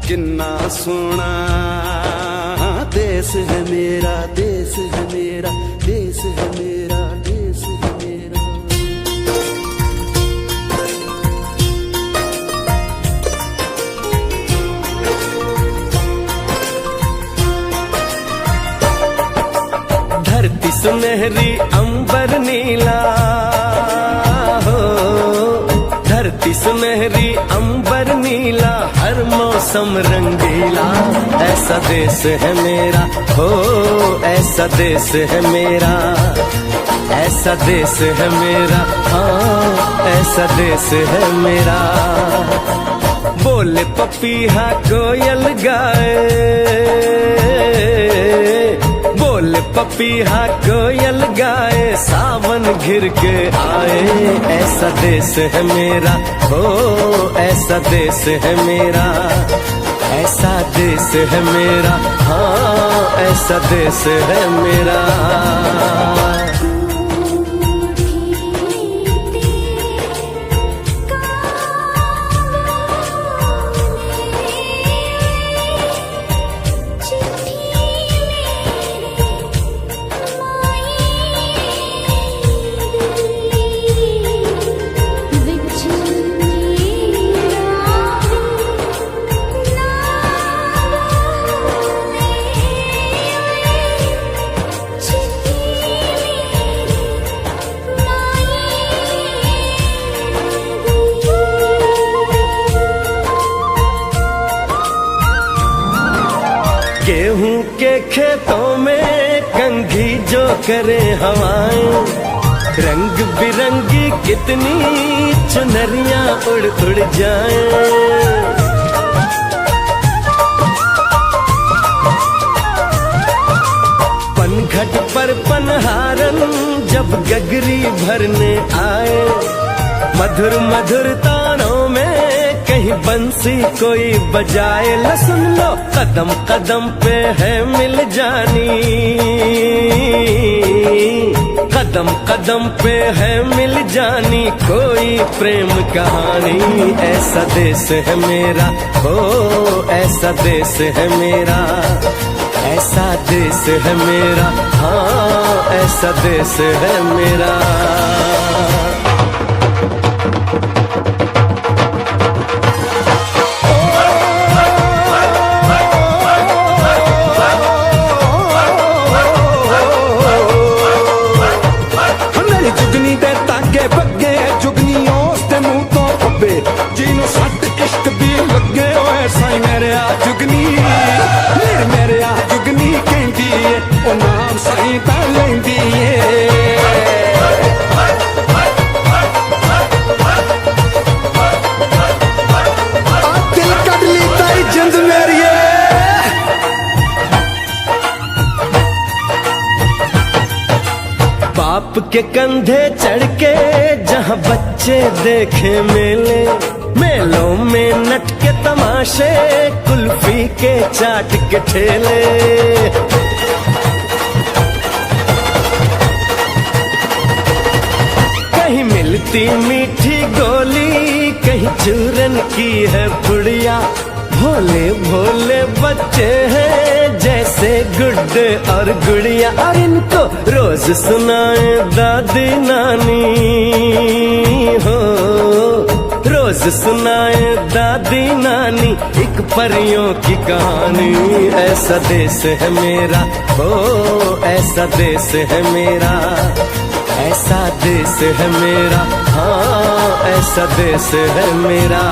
D: किन्ना सोना देश है मेरा, देश है मेरा, देश है मेरा, देश है मेरा। धरती सुनहरी अंबर नीला हो, धरती सुनहरी अंबर मौसम रंगीला, ऐसा देश है मेरा, हो ऐसा देश है मेरा, ऐसा देश है मेरा, हाँ ऐसा देश है मेरा। बोले पपीहा कोयल गाए, बोले पपीहा कोयल गाए, सावन घिर के आए, ऐसा देश है मेरा, हो ऐसा देश है मेरा, ऐसा देश है मेरा, हाँ ऐसा देश है मेरा। गेहूं के खेतों में कंघी जो करे हवाएं, रंग बिरंगी कितनी चुनरियां उड़ उड़ जाएं। पनघट पर पनहारन जब गगरी भरने आए, मधुर मधुर तानों में कहीं बंसी कोई बजाए, ल सुन लो कदम कदम पे है मिल जानी, कदम कदम पे है मिल जानी कोई प्रेम कहानी, ऐसा देश है मेरा, हो ऐसा देश है मेरा, ऐसा देश है मेरा, हाँ ऐसा देश है मेरा।
I: ਜਿਹਨੂੰ ਸੱਟ ਇਸ਼ਕ ਦੀ ਲੱਗੇ ਓਏ ਸਾਈ ਮੇਰੇ ਆ ਜੁਗਨੀ, ਮੇਰੇ ਆ ਜੁਗਨੀ ਕਹਿੰਦੀ ਏ, ਉਹ ਨਾਮ ਸਾਈ ਤਾਂ ਲੈਂਦੀ ਏ। ਆ ਦਿਲ ਕੱਢ ਲਈ ਤਾਈ ਜਿੰਦ ਮੇਰੀ ਏ।
D: बाप के कंधे चढ़ के जहाँ बच्चे देखे मेले, मेलों में नट के तमाशे, कुल्फी के चाट के ठेले, कहीं मिलती मीठी गोली, कहीं चूरन की है पुड़िया, भोले भोले बच्चे हैं जैसे गुड्डे और गुड़िया, और इनको रोज सुनाए दादी नानी, हो रोज सुनाए दादी नानी एक परियों की कहानी, ऐसा देश है मेरा, हो ऐसा देश है मेरा, ऐसा देश है मेरा, हाँ ऐसा देश है मेरा।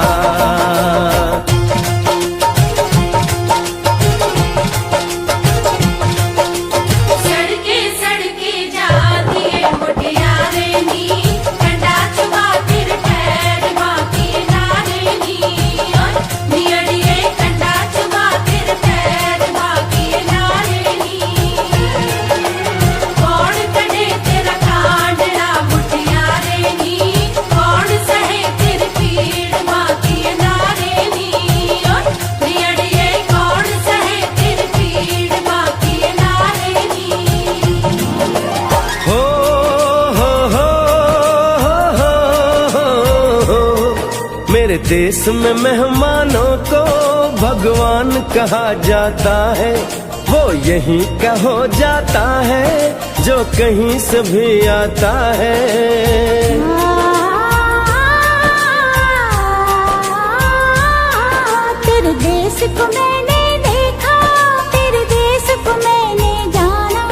D: मेरे देश में मेहमानों को भगवान कहा जाता है, वो यहीं का हो जाता है जो कहीं से भी आता है।
C: तेरे देश को मैंने देखा, तेरे देश को मैंने जाना,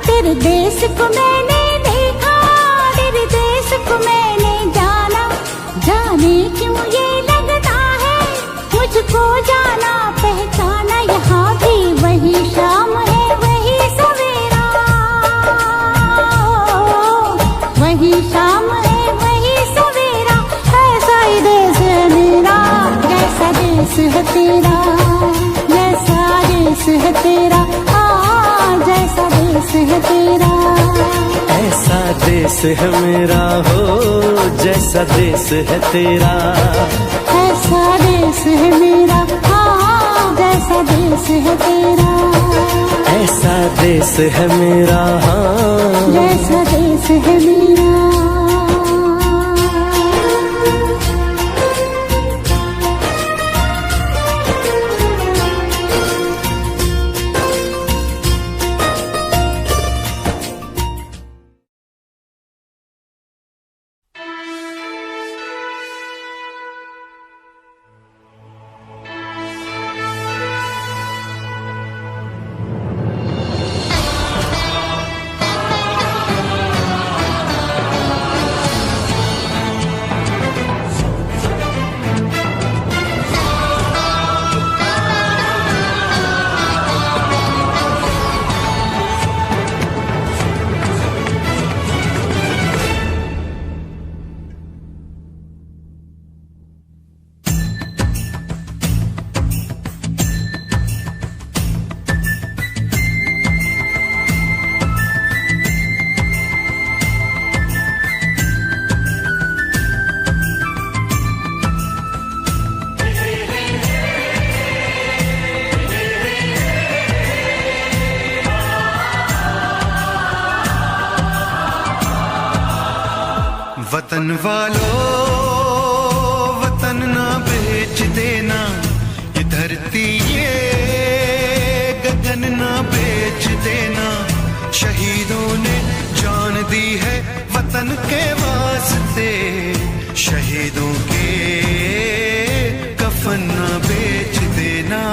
C: तेरे देश को मैंने देखा, तेरे देश को मैं यूं ये लगता है मुझको जाना पहचाना यहाँ भी वही शाम है वही सवेरा, वही शाम है वही सवेरा, ऐसा ही देश है मेरा, जैसा देश है तेरा, जैसा देश है तेरा, जैसा देश है तेरा।
D: ऐसा देश है मेरा हो जैसा देश है तेरा,
C: ऐसा देश है मेरा, हाँ जैसा देश है तेरा,
D: ऐसा देश है मेरा, हाँ
C: जैसा देश है मेरा।
J: वतन वालों वतन ना बेच देना, ये धरती ये गगन ना बेच देना, शहीदों ने जान दी है वतन के वास्ते, शहीदों के कफन ना बेच देना।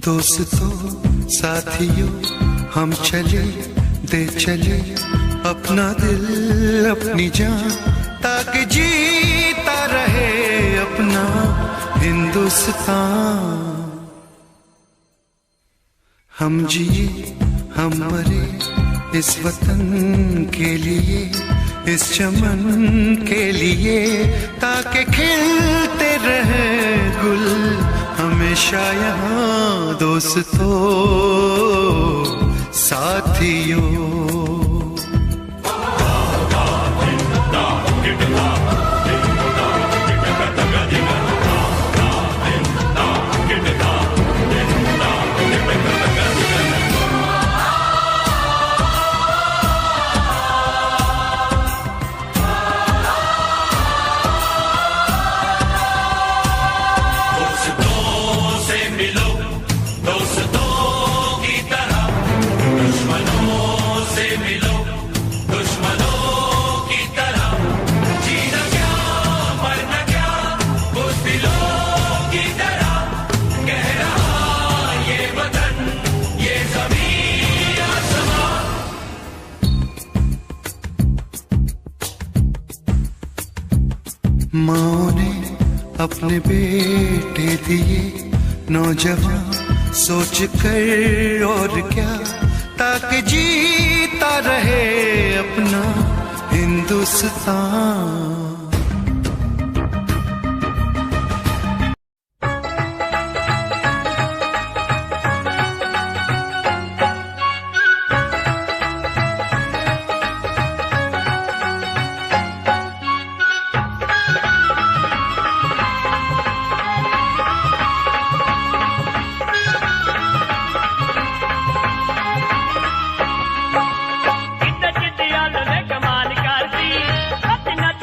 J: दोस्तों साथियों हम चले दे चले अपना दिल अपनी जान, ताकि जीता रहे अपना हिंदुस्तान। हम जिए हम मरे इस वतन के लिए, इस चमन के लिए, ताकि खिलते रहे गुल हमेशा यहाँ दोस्तों साथियों। माँ ने अपने बेटे दिए नौजवान सोच कर और क्या, ताकि जीता रहे अपना हिंदुस्तान।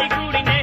B: कुड़ी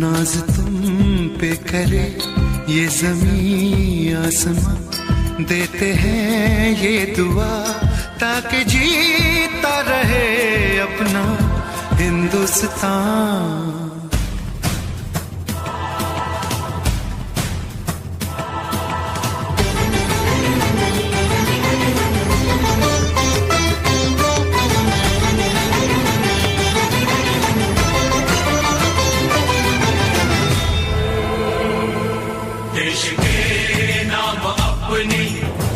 J: नाज तुम पे करे ये ज़मीं आसमां, देते हैं ये दुआ ताकि जीता रहे अपना हिंदुस्तान।
A: देश के नाम अपनी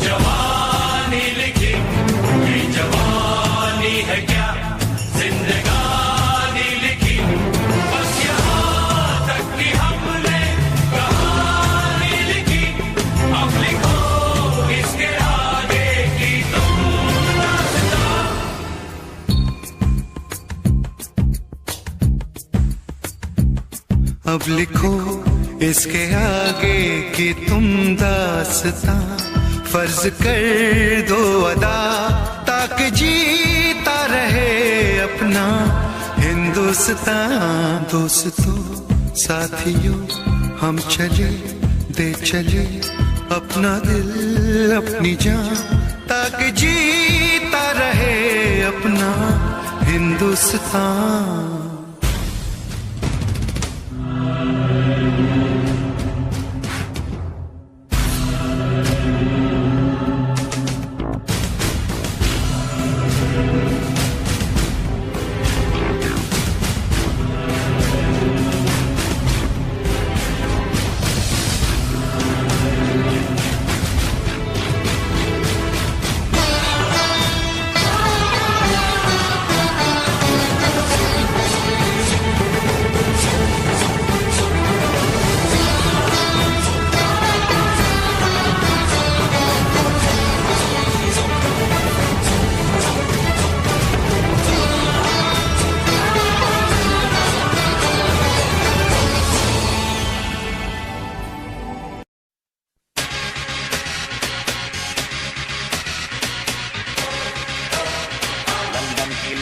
A: जवानी लिखी, ये जवानी है क्या जिंदगानी लिखी, बस यहाँ तक कि हमने कहानी लिखी, अब लिखो इसके आगे की तुम दास्तां।
J: अब लिखो इसके आगे की तुम दास्तां, फर्ज कर दो अदा ताकि जीता रहे अपना हिंदुस्तान। दोस्तों साथियों हम चले दे चले अपना दिल अपनी जान, ताकि जीता रहे अपना हिंदुस्तान।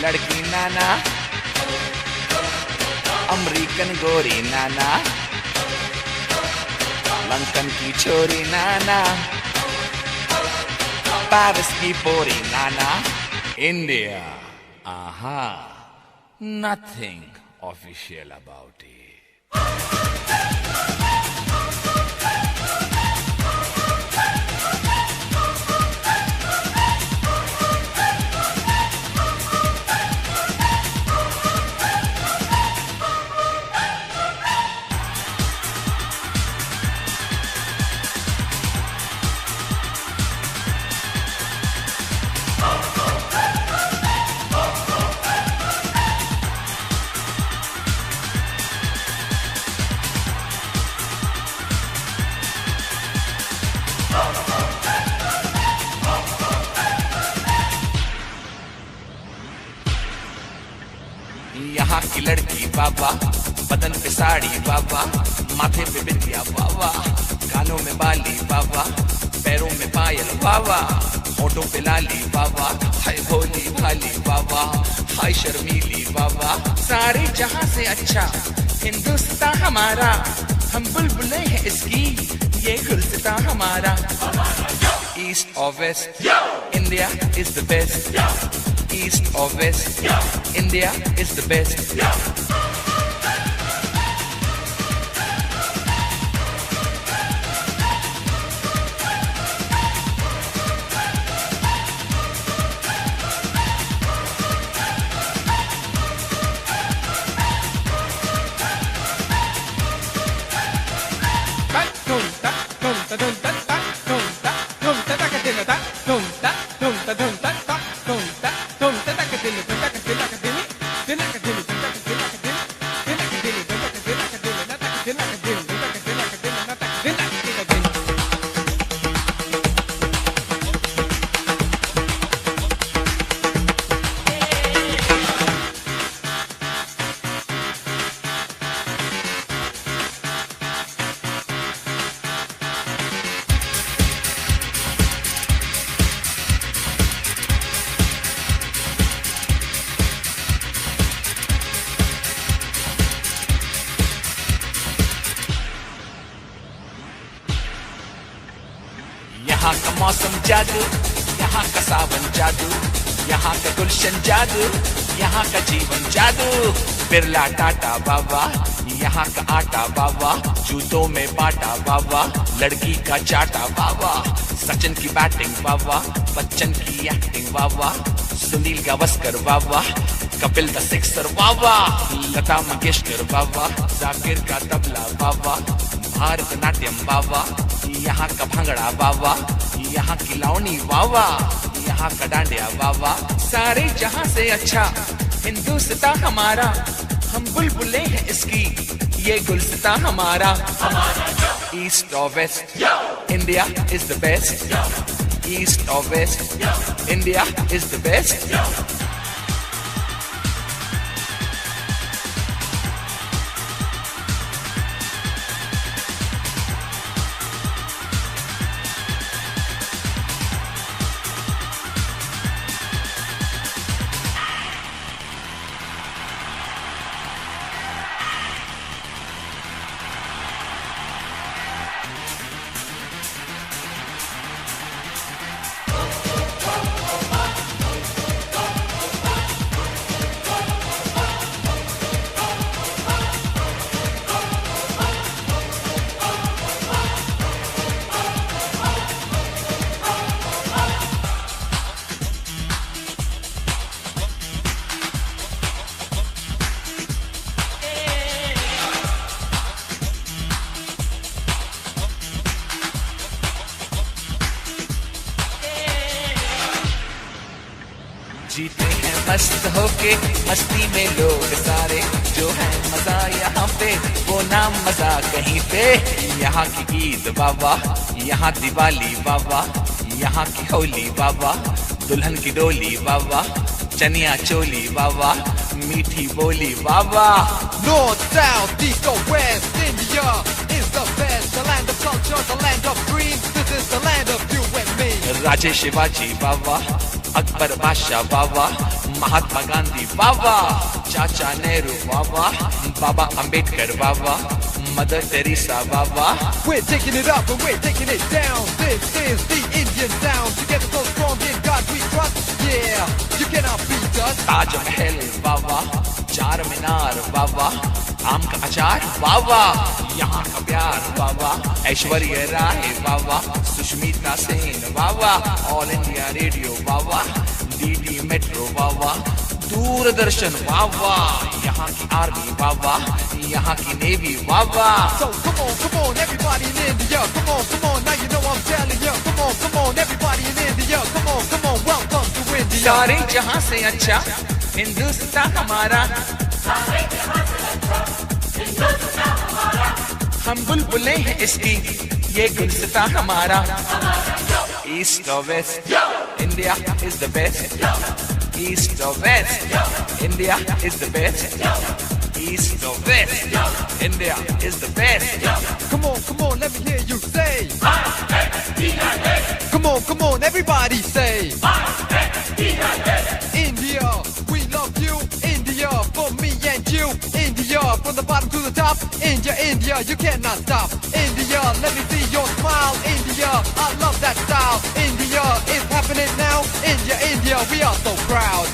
K: लड़की नाना, अमेरिकन गोरी नाना, लंदन की छोरी नाना, पेरिस की पोरी नाना, India, aha, nothing official about it. यहाँ की लड़की बाबा, बदन पे साड़ी बाबा, माथे पे बिंदिया बाबा, कानों में बाली बाबा, पैरों में पायल बाबा, होठों पे लाली बाबा, हाय भोली भाली बाबा, हाय शर्मीली बाबा। सारे जहां से अच्छा हिंदुस्तान हमारा, हम बुलबुले हैं इसकी, ये गुलसितां हमारा। ईस्ट और west, India is the best. East or west, India is the best. जादू, यहाँ का सावन जादू, यहाँ का गुलशन जादू, यहाँ का जीवन जादू। बिरला टाटा बाबा, यहाँ का आटा बाबा, जूतों में बाटा बाबा, लड़की का चाटा बाबा। सचिन की बैटिंग बाबा, बच्चन की एक्टिंग बाबा, सुनील गावस्कर बाबा, कपिल द सिक्सर बाबा, लता मंगेशकर बाबा, जाकिर का तबला बाबा, भारतनाट्यम बाबा, यहाँ का भंगड़ा बाबा, यहाँ की लावनी बाबा, यहाँ का डांडिया बाबा। सारे जहां से अच्छा हिंदुस्तान हमारा, हम बुलबुले हैं इसकी, ये गुलस्ता हमारा। ईस्ट और west, India is the best. East और west, India is the best. जीते हैं मस्त होके मस्ती में लोग सारे, जो है मजा यहाँ पे वो ना मजा कहीं पे। यहाँ की ईद बाबा, यहाँ दिवाली बाबा, यहाँ की होली बाबा, दुल्हन की डोली बाबा, चनिया चोली बाबा, मीठी बोली बाबा।
L: North, south, east or west, India is the best. The land of culture, the land of dreams. This is the land of you and me.
K: राजे शिवाजी बाबा, अकबर बादशाह बाबा, महात्मा गांधी बाबा, चाचा नेहरू बाबा, बाबा अंबेडकर बाबा, मदर टेरेसा बाबा।
L: We're taking it up and we're taking it down. This is the Indian sound. Together so strong in God we trust. Yeah, you cannot beat us.
K: Taj Mahal बाबा, Charminar बाबा, आम का अचार बाबा, यहाँ का प्यार बाबा, ऐश्वर्या राय बाबा, सुष्मिता सेन बाबा, ऑल इंडिया रेडियो बाबा, DD metro बाबा, दूरदर्शन बाबा, यहाँ की army बाबा, यहाँ की navy Baba.
L: So come on, everybody in India. Come on, now you know I'm telling you. Come on, everybody in India. Come on, welcome to India.
K: सारे जहां से अच्छा हिंदुस्तान हमारा, हम बुलबुले हैं इसकी, ये गुलस्ता हमारा। ईस्ट और west, India is the best. East और west, India is the best. East or west, India is the best.
L: Come on, let me hear you say. Come on, everybody say. India, we love you. India, for me and you. India, from the bottom to the top. India, you cannot stop. India, let me see your smile. India, I love that style. India, it's happening now. India, we are so proud.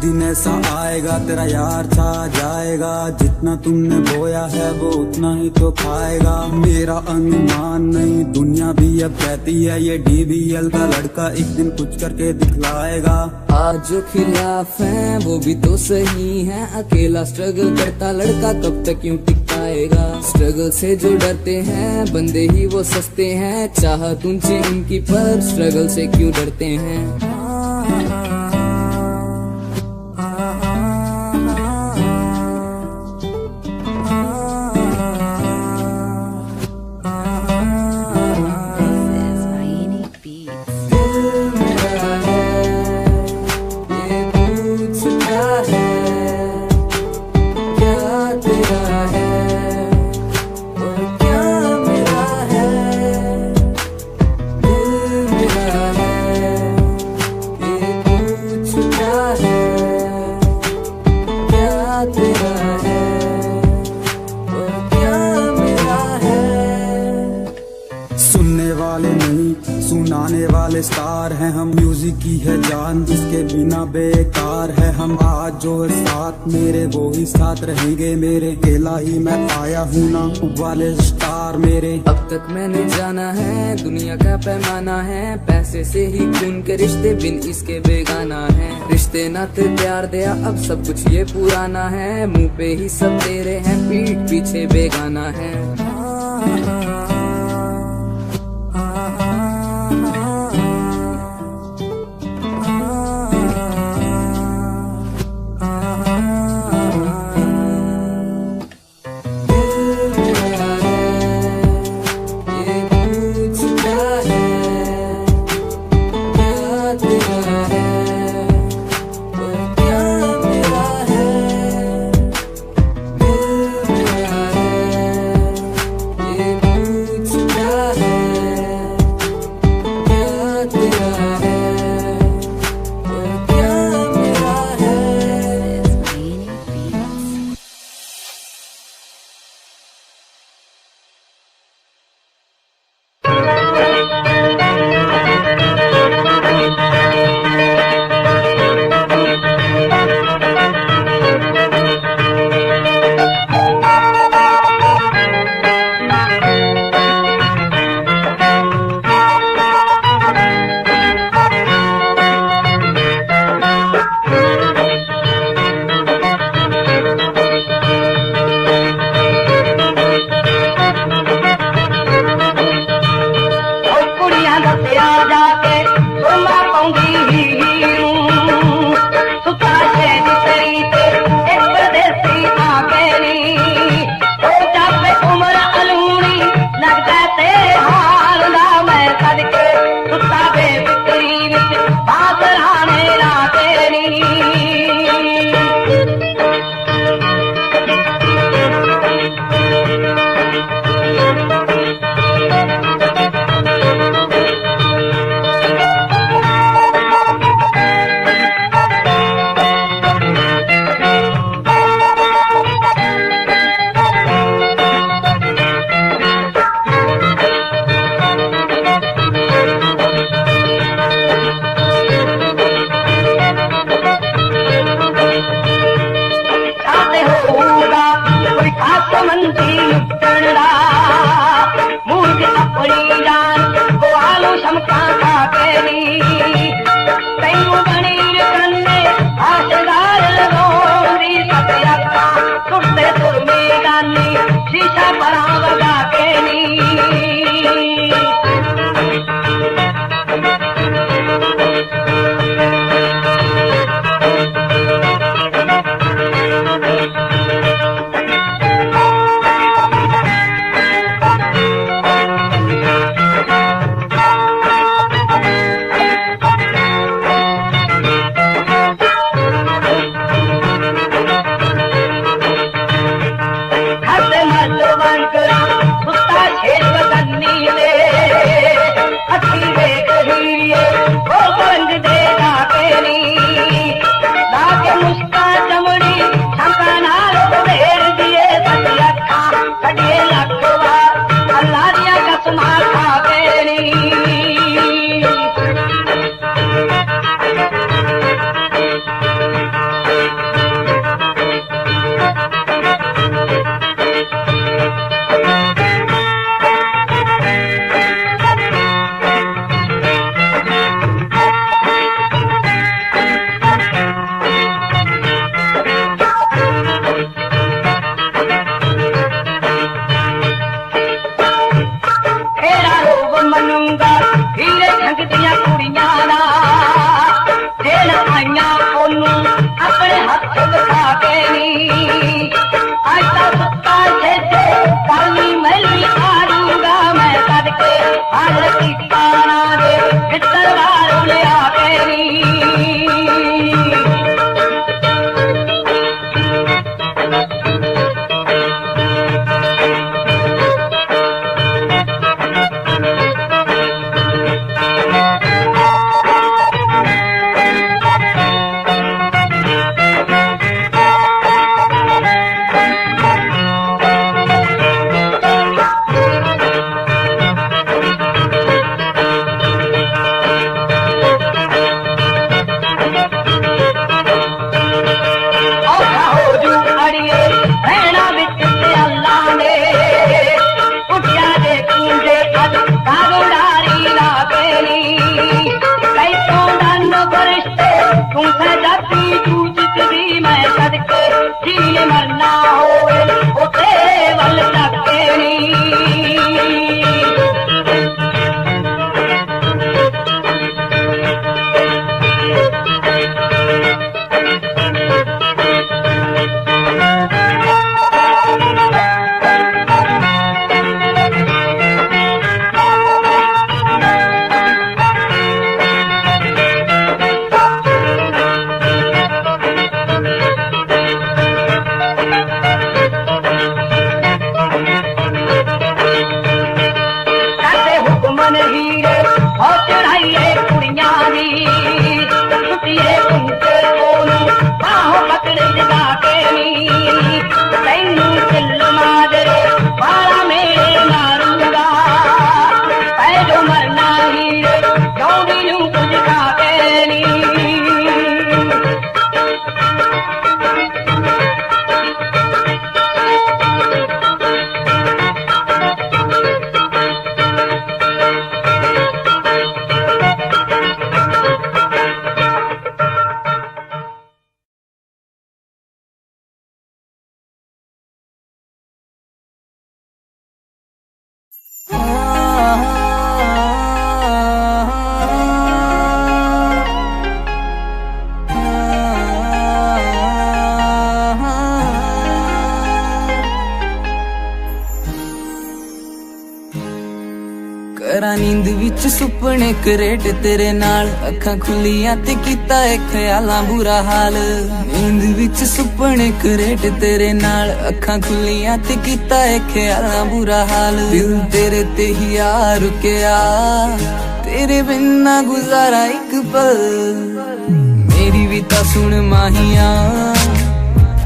M: दिन ऐसा आएगा तेरा यार छा जाएगा, जितना तुमने बोया है वो उतना ही तो खाएगा। मेरा अनुमान नहीं दुनिया भी अब कहती है ये DBL का लड़का एक दिन कुछ करके दिखलाएगा।
H: आज जो खिलाफ हैं वो भी तो सही है, अकेला स्ट्रगल करता लड़का कब तक यूं टिक पाएगा। स्ट्रगल से जो डरते हैं बंदे ही वो सस्ते हैं, चाहत ऊंची उनकी पर स्ट्रगल से क्यों डरते हैं।
M: सुनाने वाले स्टार हैं हम, म्यूजिक की है जान जिसके बिना बेकार है हम। आज जो है साथ मेरे वो ही साथ रहेंगे मेरे, अकेला ही मैं आया हूँ ना वाले स्टार मेरे।
H: अब तक मैंने जाना है दुनिया का पैमाना है, पैसे से ही खून के रिश्ते बिन इसके बेगाना है। रिश्ते नाते प्यार दिया अब सब कुछ ये पुराना है, मुंह पे ही सब तेरे हैं पीठ पीछे बेगाना है। ਸੁਪਨੇ ਕਰੇਟ ਤੇਰੇ ਨਾਲ ਅੱਖਾਂ ਖੁੱਲੀਆਂ ਤੇ ਕੀਤਾ ਏ ਖਿਆਲਾਂ ਬੁਰਾ ਹਾਲ ਨੀਂਦ ਵਿੱਚ ਸੁਪਨੇ ਕਰੇਟ ਤੇਰੇ ਨਾਲ ਅੱਖਾਂ ਖੁੱਲੀਆਂ ਤੇ ਕੀਤਾ ਏ ਖਿਆਲਾਂ ਬੁਰਾ ਹਾਲ ਦਿਲ ਤੇਰੇ ਤੇ ਹੀ ਆ ਰੁਕਿਆ ਤੇਰੇ ਬਿਨਾ ਗੁਜ਼ਾਰਾ ਇੱਕ ਪਲ ਮੇਰੀ ਵੀ ਤਾਂ ਸੁਣ ਮਾਹੀਆ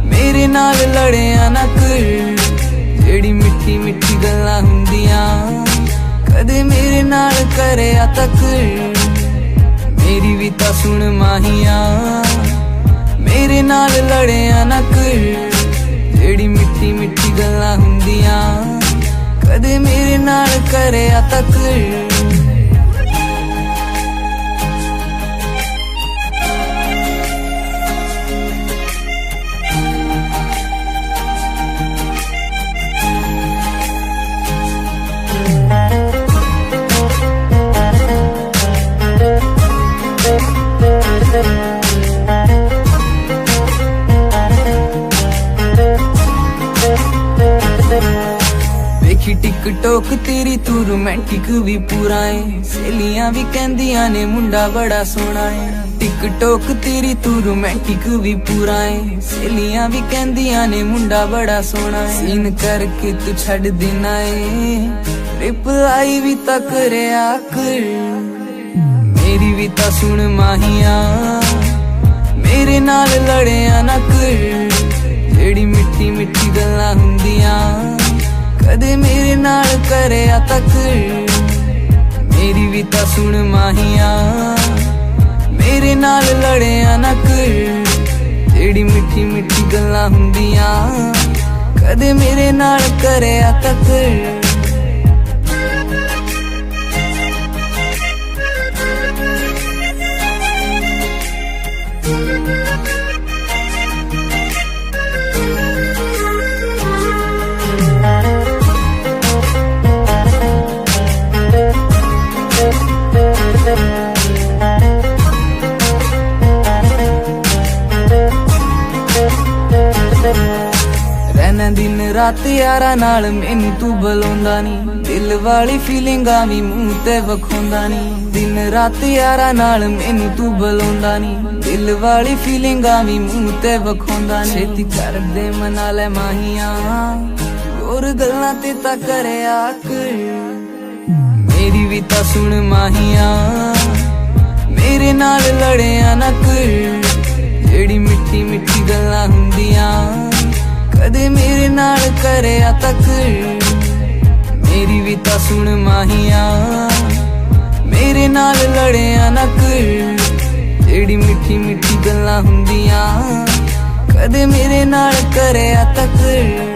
H: ਮੇਰੇ ਨਾਲ ਲੜਿਆ ਨਾ ਕਰ ਜਿਹੜੀ ਮਿੱਠੀ ਮਿੱਠੀ ਗੱਲਾਂ ਹੁੰਦੀਆਂ ਕਦੇ ਮੇਰੇ ਨਾਲ ਕਰਿਆ ਤੱਕ ਮੇਰੀ ਵੀ ਤਾਂ ਸੁਣ ਮਾਹੀਆ ਮੇਰੇ ਨਾਲ ਲੜਿਆ ਨਾ ਕਰ ਜਿਹੜੀ ਮਿੱਠੀ ਮਿੱਠੀ ਗੱਲਾਂ ਹੁੰਦੀਆਂ ਕਦੇ ਮੇਰੇ ਨਾਲ ਕਰਿਆ ਤੱਕ ਵੇਖੀ ਟਿਕਟੋਕ ਤੇਰੀ ਤੂੰ ਰੋਮਾਂਟਿਕ ਵੀ ਪੂਰਾ ਏ ਸਹੇਲੀਆਂ ਵੀ ਕਹਿੰਦੀਆਂ ਨੇ ਮੁੰਡਾ ਬੜਾ ਸੋਹਣਾ ਏ ਟਿਕਟੋਕ ਤੇਰੀ ਤੂੰ ਰੋਮਾਂਟਿਕ ਵੀ ਪੂਰਾ ਏ ਸਹੇਲੀਆਂ ਵੀ ਕਹਿੰਦੀਆਂ ਨੇ ਮੁੰਡਾ ਬੜਾ ਸੋਹਣਾ ਏ ਸੀਨ ਕਰਕੇ ਤੂੰ ਛੱਡ ਦੇਣਾ ਏ ਰਿਪਲਾਈ ਵੀ ਤਾਂ ਕਰਿਆ ਕਰ ਮੇਰੀ ਵੀ ਤਾਂ ਸੁਣ ਮਾਹੀਆ ਮੇਰੇ ਨਾਲ ਲੜਿਆ ਨਾ ਕਰ ਜਿਹੜੀ ਮਿੱਠੀ ਮਿੱਠੀ ਗੱਲਾਂ ਹੁੰਦੀਆਂ ਕਦੇ ਮੇਰੇ ਨਾਲ ਕਰਿਆ ਤੱਕ ਮੇਰੀ ਵੀ ਤਾਂ ਸੁਣ ਮਾਹੀਆ ਮੇਰੇ ਨਾਲ ਲੜਿਆ ਨਾ ਕਰ ਜਿਹੜੀ ਮਿੱਠੀ ਮਿੱਠੀ ਗੱਲਾਂ ਹੁੰਦੀਆਂ ਕਦੇ ਮੇਰੇ ਨਾਲ ਕਰਿਆ ਤੱਕ ਰਹਿਣਾ ਦਿਨ ਰਾਤ ਯਾਰਾਂ ਨਾਲ ਮੈਨੂੰ ਤੂੰ ਬੁਲਾਉਂਦਾ ਨੀ ਦਿਲ ਵਾਲੀ ਫੀਲਿੰਗਾਂ ਵੀ ਮੂੰਹ ਤੇ ਵਿਖਾਉਂਦਾ ਨੀ ਦਿਨ ਰਾਤ ਯਾਰਾਂ ਨਾਲ ਮੈਨੂੰ ਤੂੰ ਬੁਲਾਉਂਦਾ ਨੀ ਦਿਲ ਵਾਲੀ ਫੀਲਿੰਗਾਂ ਵੀ ਮੂੰਹ ਤੇ ਵਿਖਾਉਂਦਾ ਨੀ ਛੇਤੀ ਕਰਦੇ ਮਨਾ ਲੈ ਮਾਹੀਆਂ ਹੋਰ ਗੱਲਾਂ ਤੇ ਤਾਂ ਕਰਿਆ ਕਰ ਮੇਰੀ ਵੀ ਤਾਂ ਸੁਣ ਮਾਹੀਆ ਮੇਰੇ ਨਾਲ ਲੜਿਆ ਨਾ ਕਰ ਜਿਹੜੀ ਮਿੱਠੀ ਮਿੱਠੀ ਗੱਲਾਂ ਹੁੰਦੀਆਂ ਕਦੇ ਮੇਰੇ ਨਾਲ ਕਰਿਆ ਤੱਕ ਮੇਰੀ ਵੀ ਤਾਂ ਸੁਣ ਮਾਹੀਆ ਮੇਰੇ ਨਾਲ ਲੜਿਆ ਨਾ ਕਰ ਜਿਹੜੀ ਮਿੱਠੀ ਮਿੱਠੀ ਗੱਲਾਂ ਹੁੰਦੀਆਂ ਕਦੇ ਮੇਰੇ ਨਾਲ ਕਰਿਆ ਤੱਕ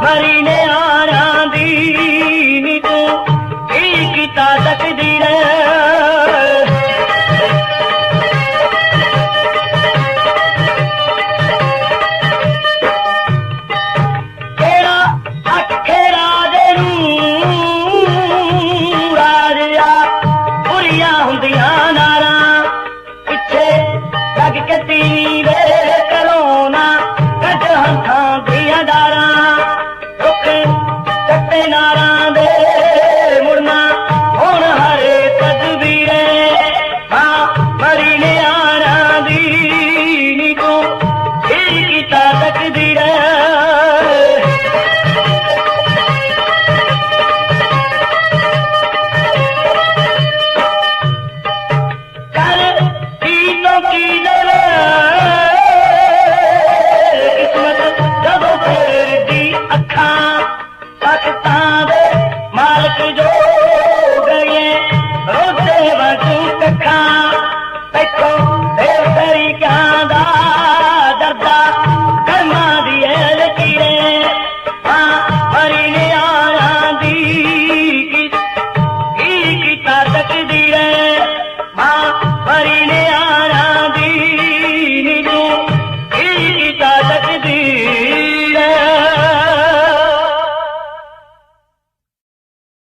N: मरी ने आना दी नी तू की कीता तकदीर